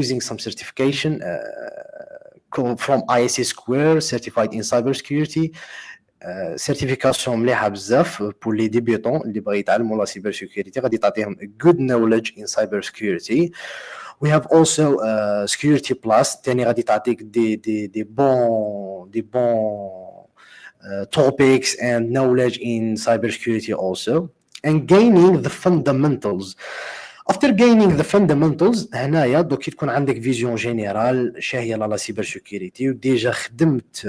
using some certification from ISC Square, certified in cybersecurity. certification مليحه بزاف pour les débutants اللي بغا يتعلموا لا cybersecurity غادي تعطيهم good knowledge in cybersecurity. We have also security plus تاني غادي تعطيك دي bon topics and knowledge in cybersecurity also, and gaining the fundamentals. After gaining the fundamentals هنايا دوك تكون عندك فيزيون جينيرال شاهيه لا سيبر سيكوريتي وديجا خدمت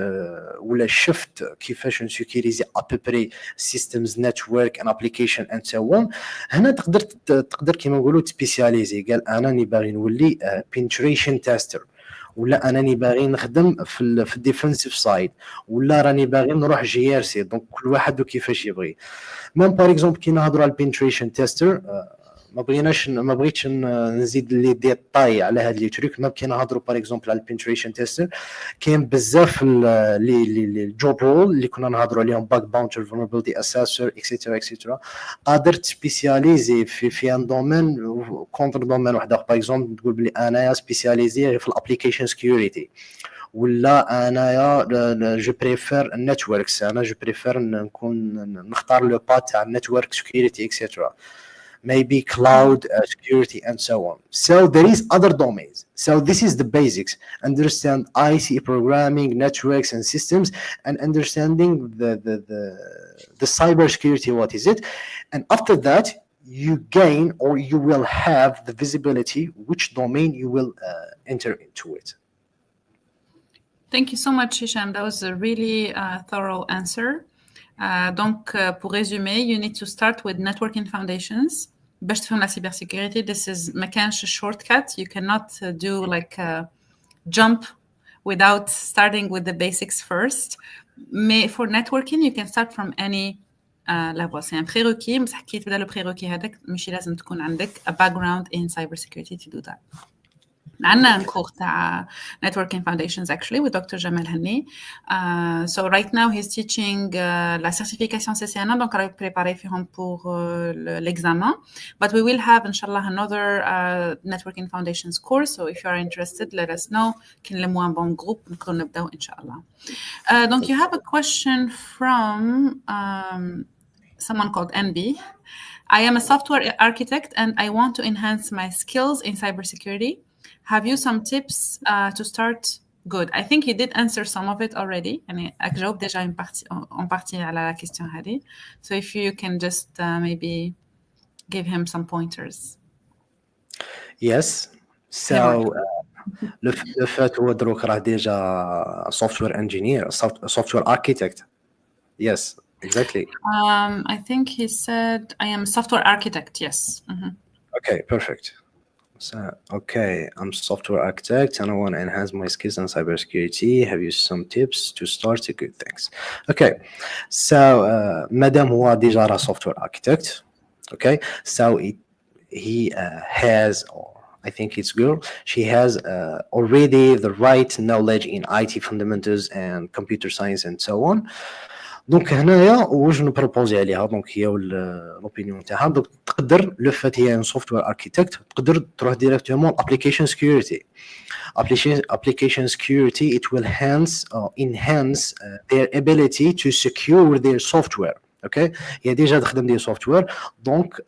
ولا شفت كيفاش نسيكوريزي ابري سيستمز نتورك ان ابليكيشن اند سو اون. هنا تقدر كيما نقولوا تسبيسياليزي، قال انا راني باغي نولي بينتريشن تيستر، ولا انني باغي نخدم في الديفنسيف سايد، ولا راني باغي نروح جي ار سي. دونك كل واحد كيفاش يبغي. ميم باغ اكزومبل كي نهضروا على البينتريشن تيستر ما بغيتش نزيد لي ديتاي على هاد لي تريك. ما كي نهضروا باغ اكزومبل على البينتريشن تيستر كاين بزاف لي جوب رول اللي كنا نهضروا عليهم، باك باونتر، فولنربيلتي اسيسور اكسيتيرا اكسيتيرا. قادر تسبيسياليزي في ان دومين كونتر دومين واحد باغ اكزومبل تقول بلي انايا سبيسياليزي في الابليكيشن سكيورتي، ولا انايا جو بريفير النتوركس، انا جو بريفير نختار لو با تاع النتورك سكيورتي اكسيتيرا. maybe cloud security and so on. So there is other domains. So this is the basics. Understand IC programming, networks and systems, and understanding the cyber security, what is it? And after that, you gain or you will have the visibility which domain you will enter into it. Thank you so much, Hichem. That was a really thorough answer. Donc, pour résumer, you need to start with networking foundations. باش تفهم لا cybersecurity, this is ما كانش shortcut. You cannot do like a jump without starting with the basics first. For networking, you can start from any level. C'est un prérequis. بس كي تبدا le prérequis هذاك ماشي لازم تكون عندك a background in cybersecurity to do that. عندنا نكور تاع networking foundations actually with Dr. Jamal Hani. So right now he's teaching la certification CCNA, donc on va préparer pour l'examen. But we will have inshallah another networking foundations course. So if you are interested, let us know. كاين لي موان بون جروب نقدروا نبداو ان شاء الله. Donc you have a question from someone called NB. I am a software architect and I want to enhance my skills in cybersecurity. Have you some tips to start? Good. I think you did answer some of it already. يعني أجاوب déjà en partie على la question هذه. So if you can just maybe give him some pointers. Yes. So le fait هو دروك راه déjà software engineer, software architect. Yes, exactly. I think he said I am a software architect. Yes. Mm-hmm. Okay, perfect. So, okay, I'm software architect and I want to enhance my skills in cybersecurity. Have you some tips to start? Good, thanks. Okay, so Madame هو déjà a software architect. Okay, so he has, or I think it's girl, she has already the right knowledge in IT fundamentals and computer science and so on. دونك هنايا واش نبروبوزي عليها دونك هي لوبينيون تاعها. دونك تقدر لو فات هي ان سوفتوير اركيتكت تقدر تروح ديريكتومون ابليكيشن سكيورتي. application security, it will enhance their ability to secure their software. Okay, هي ديجا تخدم دي software. Donc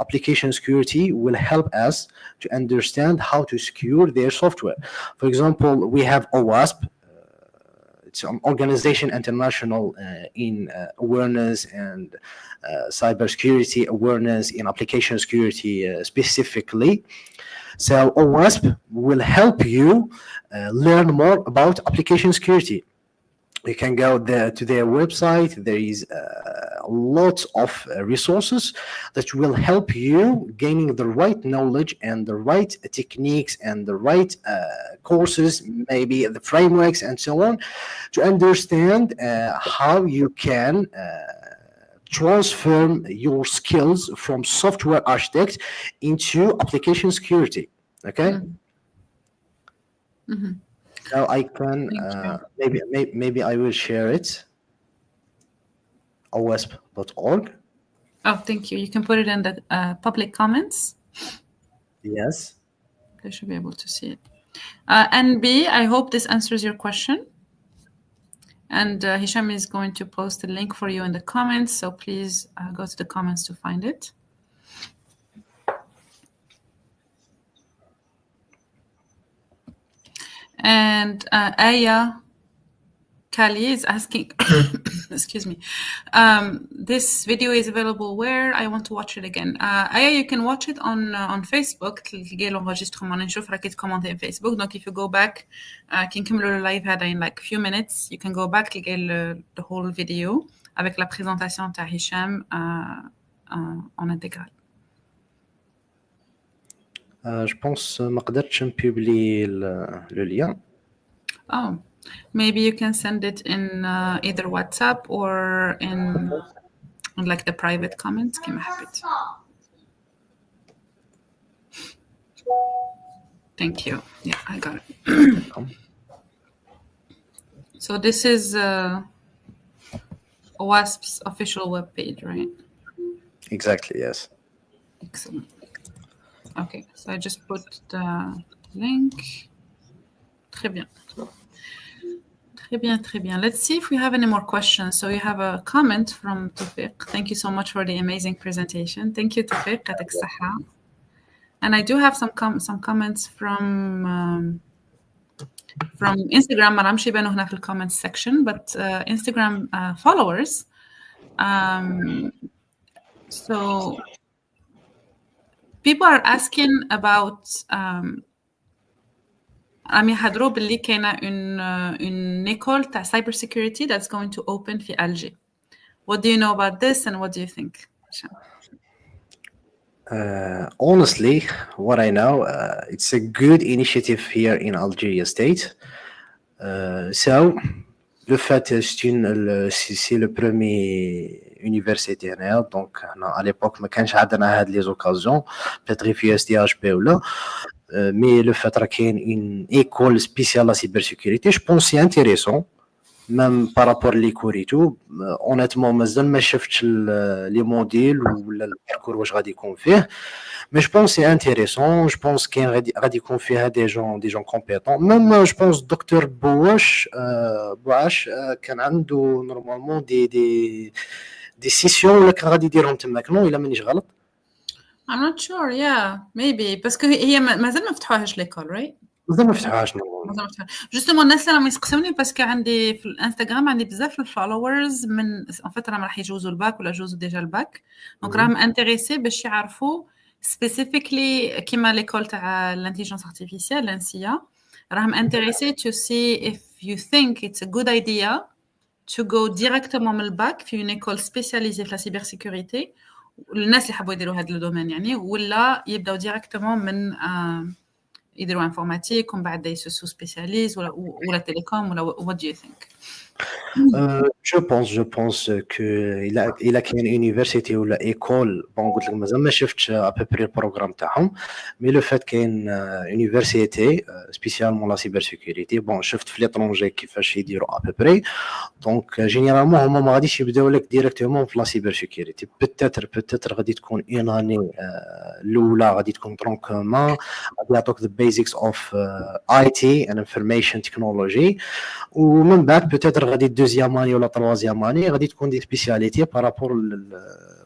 application security will help us to understand how to secure their software. For example, we have OWASP. it's an organization international in awareness and cybersecurity awareness in application security specifically. So OWASP will help you learn more about application security. You can go there to their website. There is a lot of resources that will help you gaining the right knowledge and the right techniques and the right courses, maybe the frameworks and so on, to understand how you can transform your skills from software architect into application security. Okay. So I can maybe I will share it. OWASP.org. Oh, thank you. You can put it in the public comments. Yes. They should be able to see it. And B, I hope this answers your question. And Hichem is going to post a link for you in the comments. So please go to the comments to find it. And Aya Kali is asking, excuse me, this video is available where? I want to watch it again. Aya, you can watch it on Facebook. تلقى l'enregistrement نشوف راكي تكومنتي on Facebook. Donc if you go back, كي نكملوا اللايف هذا in like few minutes, you can go back تلقى the whole video avec la présentation تاع هشام en intégral. Je pense ما قدرتش نبوبلي le lien. Oh, maybe you can send it in either WhatsApp or in like the private comments. كما حبيت. Thank you. Yeah, I got it. So this is OWASP's official webpage, right? Exactly, yes. Excellent. Okay, so I just put the link. Très bien. Très bien, très bien. Let's see if we have any more questions. So you have a comment from Tawfiq. Thank you so much for the amazing presentation. Thank you, Tawfiq. يعطيك الصحة. And I do have some comments from Instagram. ما نعرفش يبانوا هنا في comments section, but Instagram followers. So people are asking about عم يحضروا باللي كاينة une école تاع cybersecurity that's going to open في Alger. What do you know about this and what do you think? Honestly, what I know, it's a good initiative here in Algeria State. So, le fait c'est le premier universitaire, donc à l'époque ما كانش عندنا هاد les occasions, peut-être في SDHP ou là. Mais le fait qu'il y ait une école spéciale à cybersécurité, je pense que c'est intéressant, même par rapport à l'école et tout. Honnêtement, je n'ai pas vu les modèles ou le parcours que je vais faire, mais je pense que c'est intéressant. Je pense qu'il y a faire des gens compétents. Même, je pense, Dr. Bouache, qui a normalement des sessions où il y a maintenant, il a mené غلط. I'm not sure, yeah, maybe. parce que هي مازال ما فتحوهاش l'école, right? مازال ما فتحوهاش justement الناس اللي يسقسوني باسكو عندي في الانستغرام عندي بزاف الفولورز من en fait راهم راح يجوزوا الباك ولا جوزوا ديجا الباك دونك راهم انتريسي باش يعرفوا specifically كيما l'école تاع l'intelligence artificielle l'NCA راهم انتريسي to see if you think it's a good idea to go directement من الباك في une école spécialisée في la cybersécurité الناس اللي حبوا يديروا هذا الدومين يعني ولا يبداو ديريكتومون من يديروا انفورماتيك ومن بعد يسوسوا سبيسياليست ولا تيليكوم ولا what do you think? Je pense que il a qu'une université ou l'école bon قلت لك مازال ما شفتش à peu près البروغرام تاعهم mais le fait كاين université spécialement la cybersécurité bon شفت في l'étranger كيفاش يديروا à peu près donc généralement هما ما غاديش يبداو لك ديريكتومون في la cybersécurité peut-être غادي تكون une année الاولى غادي تكون ترون كومان غادي يعطوك the basics of IT and information technology ومن بعد peut-être غادي deuxième année ou la troisième année غادي تكون دي سبيسياليتي بارابور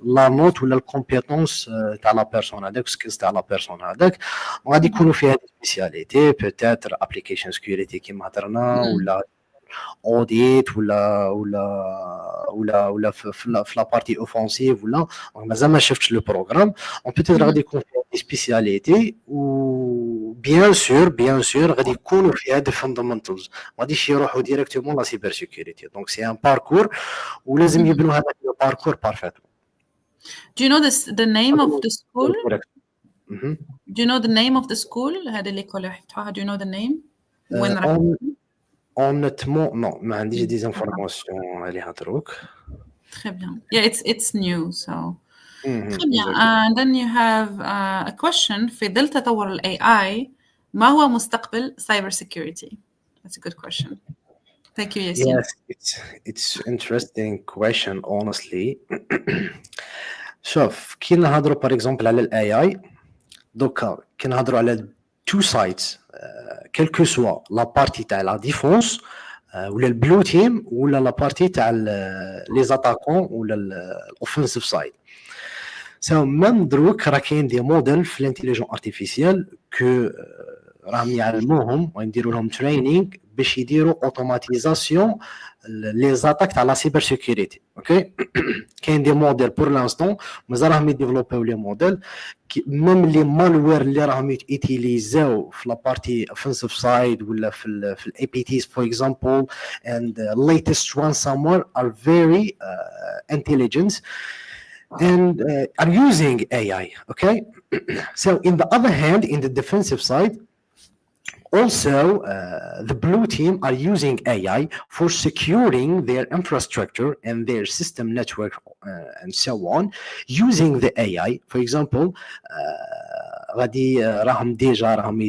لا نوت ولا الكومبيتونس تاع لا بيرسون هذاك سكيلز تاع لا بيرسون هذاك وغادي يكونوا فيها دي سبيسياليتي بوتيتر ابليكيشن سكيورتي كيما هضرنا ولا اوديت ولا في لا بارتي اوفونسيف ولا مازال ما شفتش لو بروغرام اون بوتيتر غادي يكون فيها دي سبيسياليتي و بيان سور غادي يكونوا فيها دي فاندامنتالز ما غاديش يروحوا ديريكتومون لا سيبر سيكوريتي دونك سي ان باركور ولازم يبنوا هذاك الباركور بارفيتمون. Do you know the name of the school? Mhm. Do you know the name of the school? هذا اللي كل يفتحوها. Do you know the name? وين honnêtement non ما عنديش دي انفورماسيون عليها دروك. Très bien. Yeah, it's new, so. Très bien. Exactly. And then you have a question. في ظل تطور ال AI ما هو مستقبل cybersecurity? That's a good question. Thank you, Yassine. Yes, it's interesting question honestly. شوف كي نهضروا par exemple على ال AI دوكا كي نهضروا على two sides quelle que soit la partie تاع la défense ولا البلو تيم ولا la partie تاع les attaquants ولا الاوفنسيف سايد. سو ميم دروك راه كاين دي موديل في الانتيليجون ارتيفيسيال كو راهم يعلموهم ويديروا لهم ترينينغ باش يديروا اوتوماتيزاسيون لي زاتاك تاع لا سيبر سيكوريتي. اوكي كاين دي موديل بور لانستون مازال راهم يديفلوبيو لي موديل ميم لي مالوير اللي راهم يوتيليزاو في لا بارتي اوفنسيف سايد ولا في الاي بي تيز فور اكزامبل اند ليتست ransomware are very intelligent and are using AI. Okay, so in the other hand, in the defensive side, also the blue team are using AI for securing their infrastructure and their system network and so on, using the AI. For example, غادي راهم ديجا راهم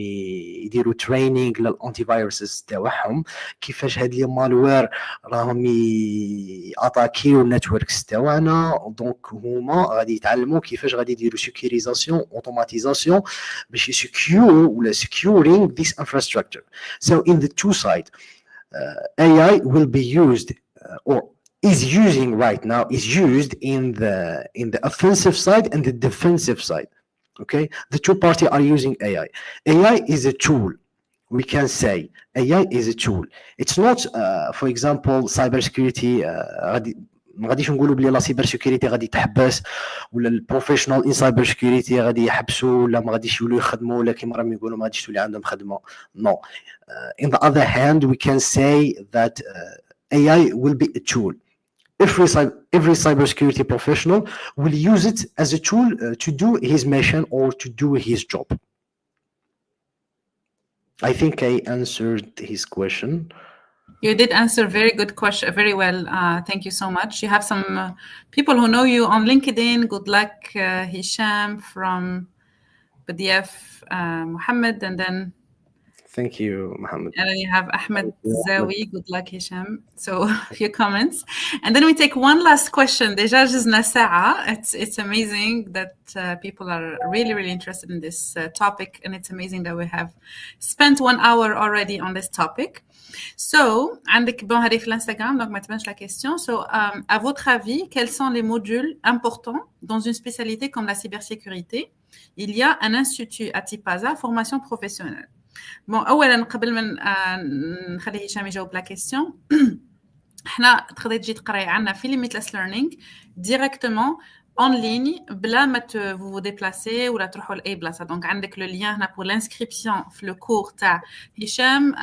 يديروا ترينينغ للانتي فيروسز تاعهم كيفاش هاد لي مالوير راهم اتاكيو النتوركس تاعنا دونك هما غادي يتعلموا كيفاش غادي يديروا سيكوريزاسيون اوتوماتيزاسيون باش يسكيوروا ولا securing this infrastructure. So in the two sides AI will be used or is using right now is used in the offensive side and the defensive side. Okay, the two parties are using AI. AI is a tool. We can say AI is a tool. It's not, for example, cybersecurity. ما غاديش نقولوا بلي لا سايبر سيكوريتي غادي تحبس ولا البروفيشنال ان سايبر سيكوريتي غادي يحبسوا ولا ما غاديش يولوا يخدموا ولا كيما راهم يقولوا ما غاديش تولي عندهم خدمه. No. In the other hand, we can say that AI will be a tool. Every cybersecurity professional will use it as a tool to do his mission or to do his job. I think I answered his question. You did answer very good question, very well. Thank you so much. You have some people who know you on LinkedIn. Good luck, Hichem from BDF, Mohammed, and then thank you, Mohammed. And then you have Ahmed Zawi. Good luck, Hichem. So a few comments, and then we take one last question. Deja جزنا ساعة. It's amazing that people are really interested in this topic, and it's amazing that we have spent 1 hour already on this topic. So, عندك bon هذه في l'Instagram, donc ما تبانش la question. So, à votre avis, quels sont les modules importants dans une spécialité comme la cybersécurité? Il y a un institut à Tipaza, formation professionnelle. Bon, أولاً قبل من نخلي هشام يجاوب la question, احنا تقدر تجي تقراي عنا في Limitless Learning directement en ligne بلا ما vous vous déplacez ولا تروحوا لاي بلاصه. دونك عندك لو لين هنا pour l'inscription في لو كور تاع هشام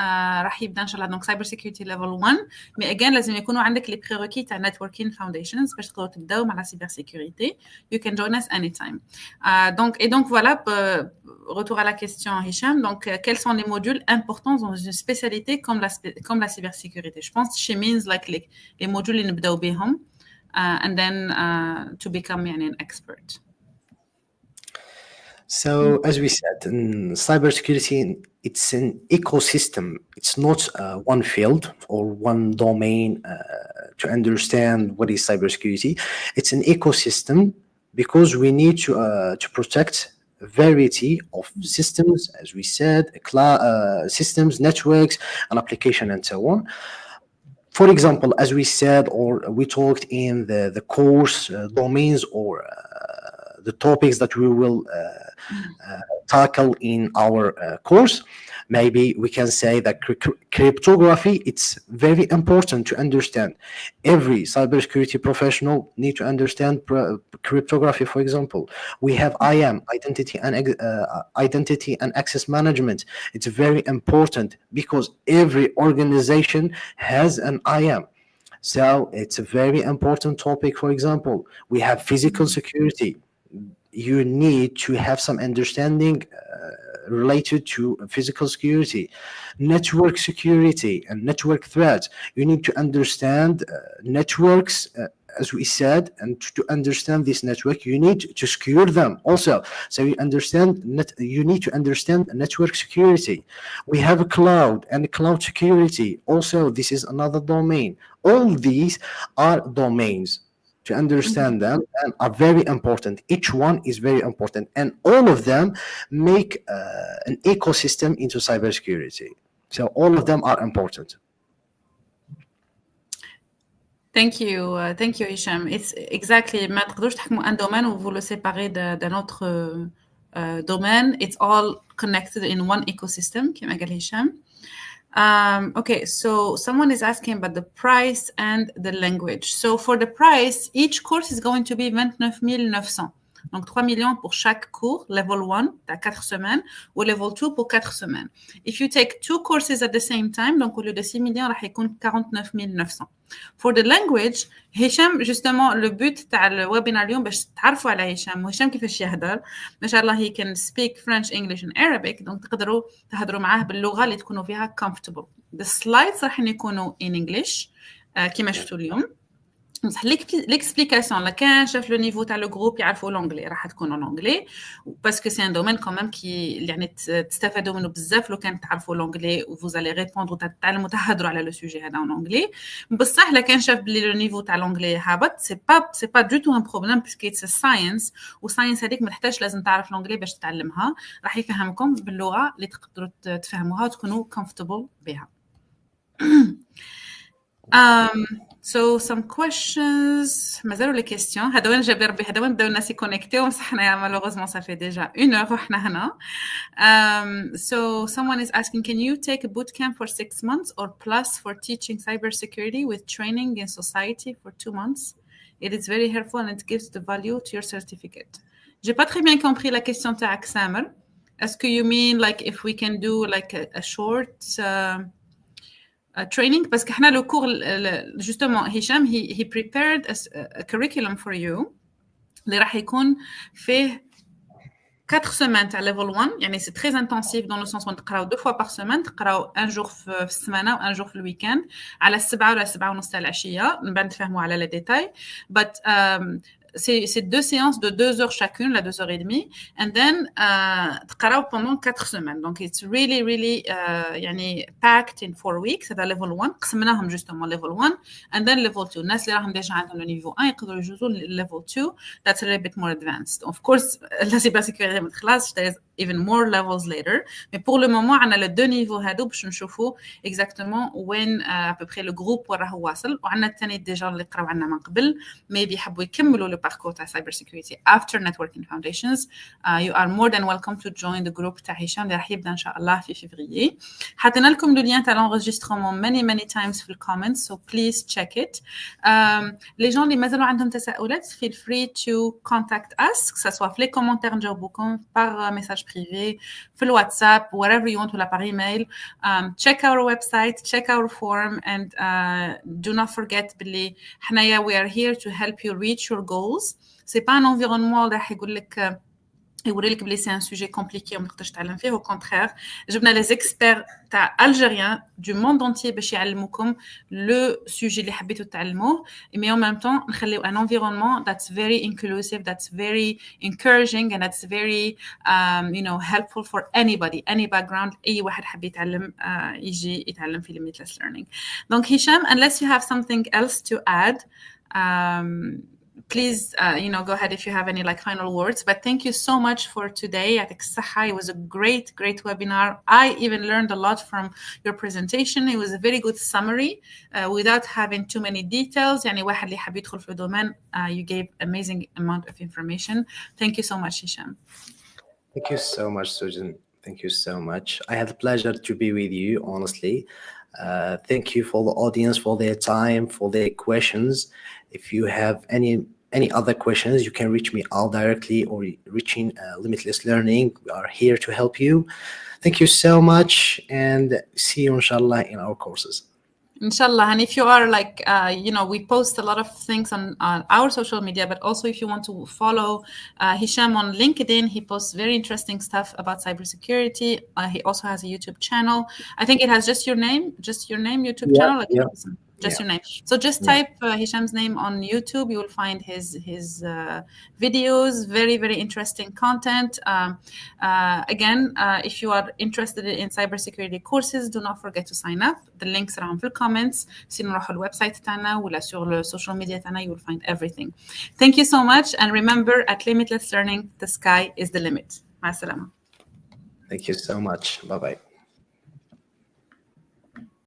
راح يبدا ان شاء الله. دونك سايبر سيكوريتي ليفل 1 مي اجين لازم يكونوا عندك لي بريروكي تاع نتوركين فاونديشنز باش تقدروا تبداو مع لا سايبر سيكوريتي. You can join us anytime. Donc voilà, retour à la question Hichem. Donc quels sont les modules importants dans une spécialité comme la cybersécurité? Je pense she means like les modules اللي نبداو بهم and then to become an expert. So as we said, in cybersecurity, it's an ecosystem. It's not one field or one domain to understand what is cybersecurity. It's an ecosystem because we need to protect a variety of systems, as we said, systems, networks, and application, and so on. For example, as we said, or we talked in the course domains or the topics that we will tackle in our course. Maybe we can say that cryptography, it's very important to understand. Every cybersecurity professional need to understand cryptography. For example, we have IAM, identity and access management. It's very important because every organization has an IAM. So it's a very important topic. For example, we have physical security. You need to have some understanding related to physical security, network security, and network threats. You need to understand networks, as we said, and to understand this network, you need to secure them also. So you need to understand network security. We have a cloud and cloud security. Also, this is another domain. All these are domains. To understand them and are very important. Each one is very important, and all of them make an ecosystem into cybersecurity. So all of them are important. Thank you, Hichem. It's exactly. ما تقدروش تحكموا un domaine ou vous le séparez d'un autre domaine. It's all connected in one ecosystem. كما قال Hichem. Okay, so someone is asking about the price and the language. So for the price, each course is going to be 29 900. Donc 3 millions pour chaque cours, level 1, t'as 4 semaines, ou level 2 pour 4 semaines. If you take 2 courses at the same time, donc au lieu de 6 millions, راح يكون 49 900. For the language, هشام justement le but تاع الويبينار اليوم باش تعرفوا على هشام وهشام كيفاش يهدر. ما شاء الله he can speak French, English and Arabic. donc تقدروا تهدروا معاه باللغة اللي تكونوا فيها comfortable. The slides راح يكونوا in English كما شفتوا اليوم. بصح l'explication là كان شاف لو نيفو تاع لو جروب يعرفوا لونجلي راح تكون en anglais باسكو سي ان دومين كمان كي يعني تستفادوا منه بزاف لو كان تعرفوا لونجلي و vous allez répondre وتتعلموا تهضروا على لو سوجي هذا en anglais بصح لا كان شاف بلي لو نيفو تاع لونجلي هابط سي با دو تو ان بروبليم باسكو اتس ساينس وساينس هذيك ما تحتاجش لازم تعرف لونجلي باش تتعلمها راح يفهمكم باللغه اللي تقدروا تفهموها وتكونوا comfortable بها. So some questions. مازالوا les questions. هذا وين جاب ربي هذا وين بداو الناس يكونيكتيو بصح حنايا malheureusement ça fait déjà 1 heure وحنا هنا. So someone is asking, can you take a boot camp for 6 months or plus for teaching cybersecurity with training in society for 2 months? It is very helpful and it gives the value to your certificate. J'ai pas très bien compris la question تاعك سامر. Est-ce que you mean like if we can do like a short training parce que حنا le cours justement Hichem he prepared a curriculum for you اللي راح يكون فيه 4 semaines تاع level 1 يعني c'est très intensif dans le sens où نقراو 2 fois par semaine تقراو un jour في السمانه و un jour في الويكاند على 7 ولا 7:30 تاع العشيه من بعد نفهموا على les détails but c'est 2 séances de 2 heures chacune, la 2 heures et demie, and then تقراو pendant 4 semaines. Donc it's really يعني packed in 4 weeks. هذا level 1 قسمناهم justement level 1 and then level 2. الناس اللي راهم ديجا عندهم le niveau 1 يقدروا يجوزوا level 2. That's a little bit more advanced. Of course, la cybersécurité ما تخلصش. There's even more levels later. Mais pour le moment, on a les 2 niveaux هادو باش نشوفوا exactement when à peu près le groupe وين راهو واصل وعندنا الثاني ديجا اللي قراو عندنا من قبل maybe يحبوا يكملوا le parcours تاع cybersecurity after networking foundations. You are more than welcome to join the group تاع هشام اللي راح يبدا ان شاء الله في فيفري. حطينا لكم le lien تاع l'enregistrement many times في comments, so please check it. Les gens اللي مازالوا عندهم تساؤلات feel free to contact us que ça soit في les commentaires نجاوبوكم par message privé في الواتساب whatever you want ولا par email. Check our website, check our forum and do not forget بلي حنايا we are here to help you reach your goals. C'est pas un environnement اللي راح يقول لك يوري لك بلي سي ان سوجي كومبليكي وما تقدرش تعلم فيه. au contraire جبنا لي زيكسبير تاع الجيريان du monde entier باش يعلموكم لو سوجي اللي حبيتوا تعلموه mais en même temps نخليو un environnement that's very inclusive, that's very encouraging and that's very you know helpful for anybody, any background. اي واحد حاب يتعلم يجي يتعلم في Limitless Learning. Donc Hichem, unless you have something else to add, please you know go ahead if you have any like final words, but thank you so much for today. يعطيك الصحة. It was a great webinar. I even learned a lot from your presentation. It was a very good summary without having too many details. يعني واحد اللي حاب يدخل في الدومين you gave amazing amount of information. Thank you so much Hichem. Thank you so much, Susan. Thank you so much. I had the pleasure to be with you, honestly. Thank you for the audience, for their time, for their questions. If you have any other questions, you can reach me out directly or reaching Limitless Learning. We are here to help you. Thank you so much, and see you, inshallah, in our courses. Inshallah. And if you are like, we post a lot of things on our social media, but also if you want to follow Hichem on LinkedIn, he posts very interesting stuff about cybersecurity. He also has a YouTube channel. I think it has just your name YouTube channel. Like, just your name. So just type Hichem's name on YouTube. You will find his videos. Very, very interesting content. Again, if you are interested in cybersecurity courses, do not forget to sign up. The links are في الكومنتس. سينو نروحوا الويب تاعنا ولا sur le social media تاعنا. You will find everything. Thank you so much, and remember, at Limitless Learning, the sky is the limit. مع السلامة. Thank you so much. Bye bye.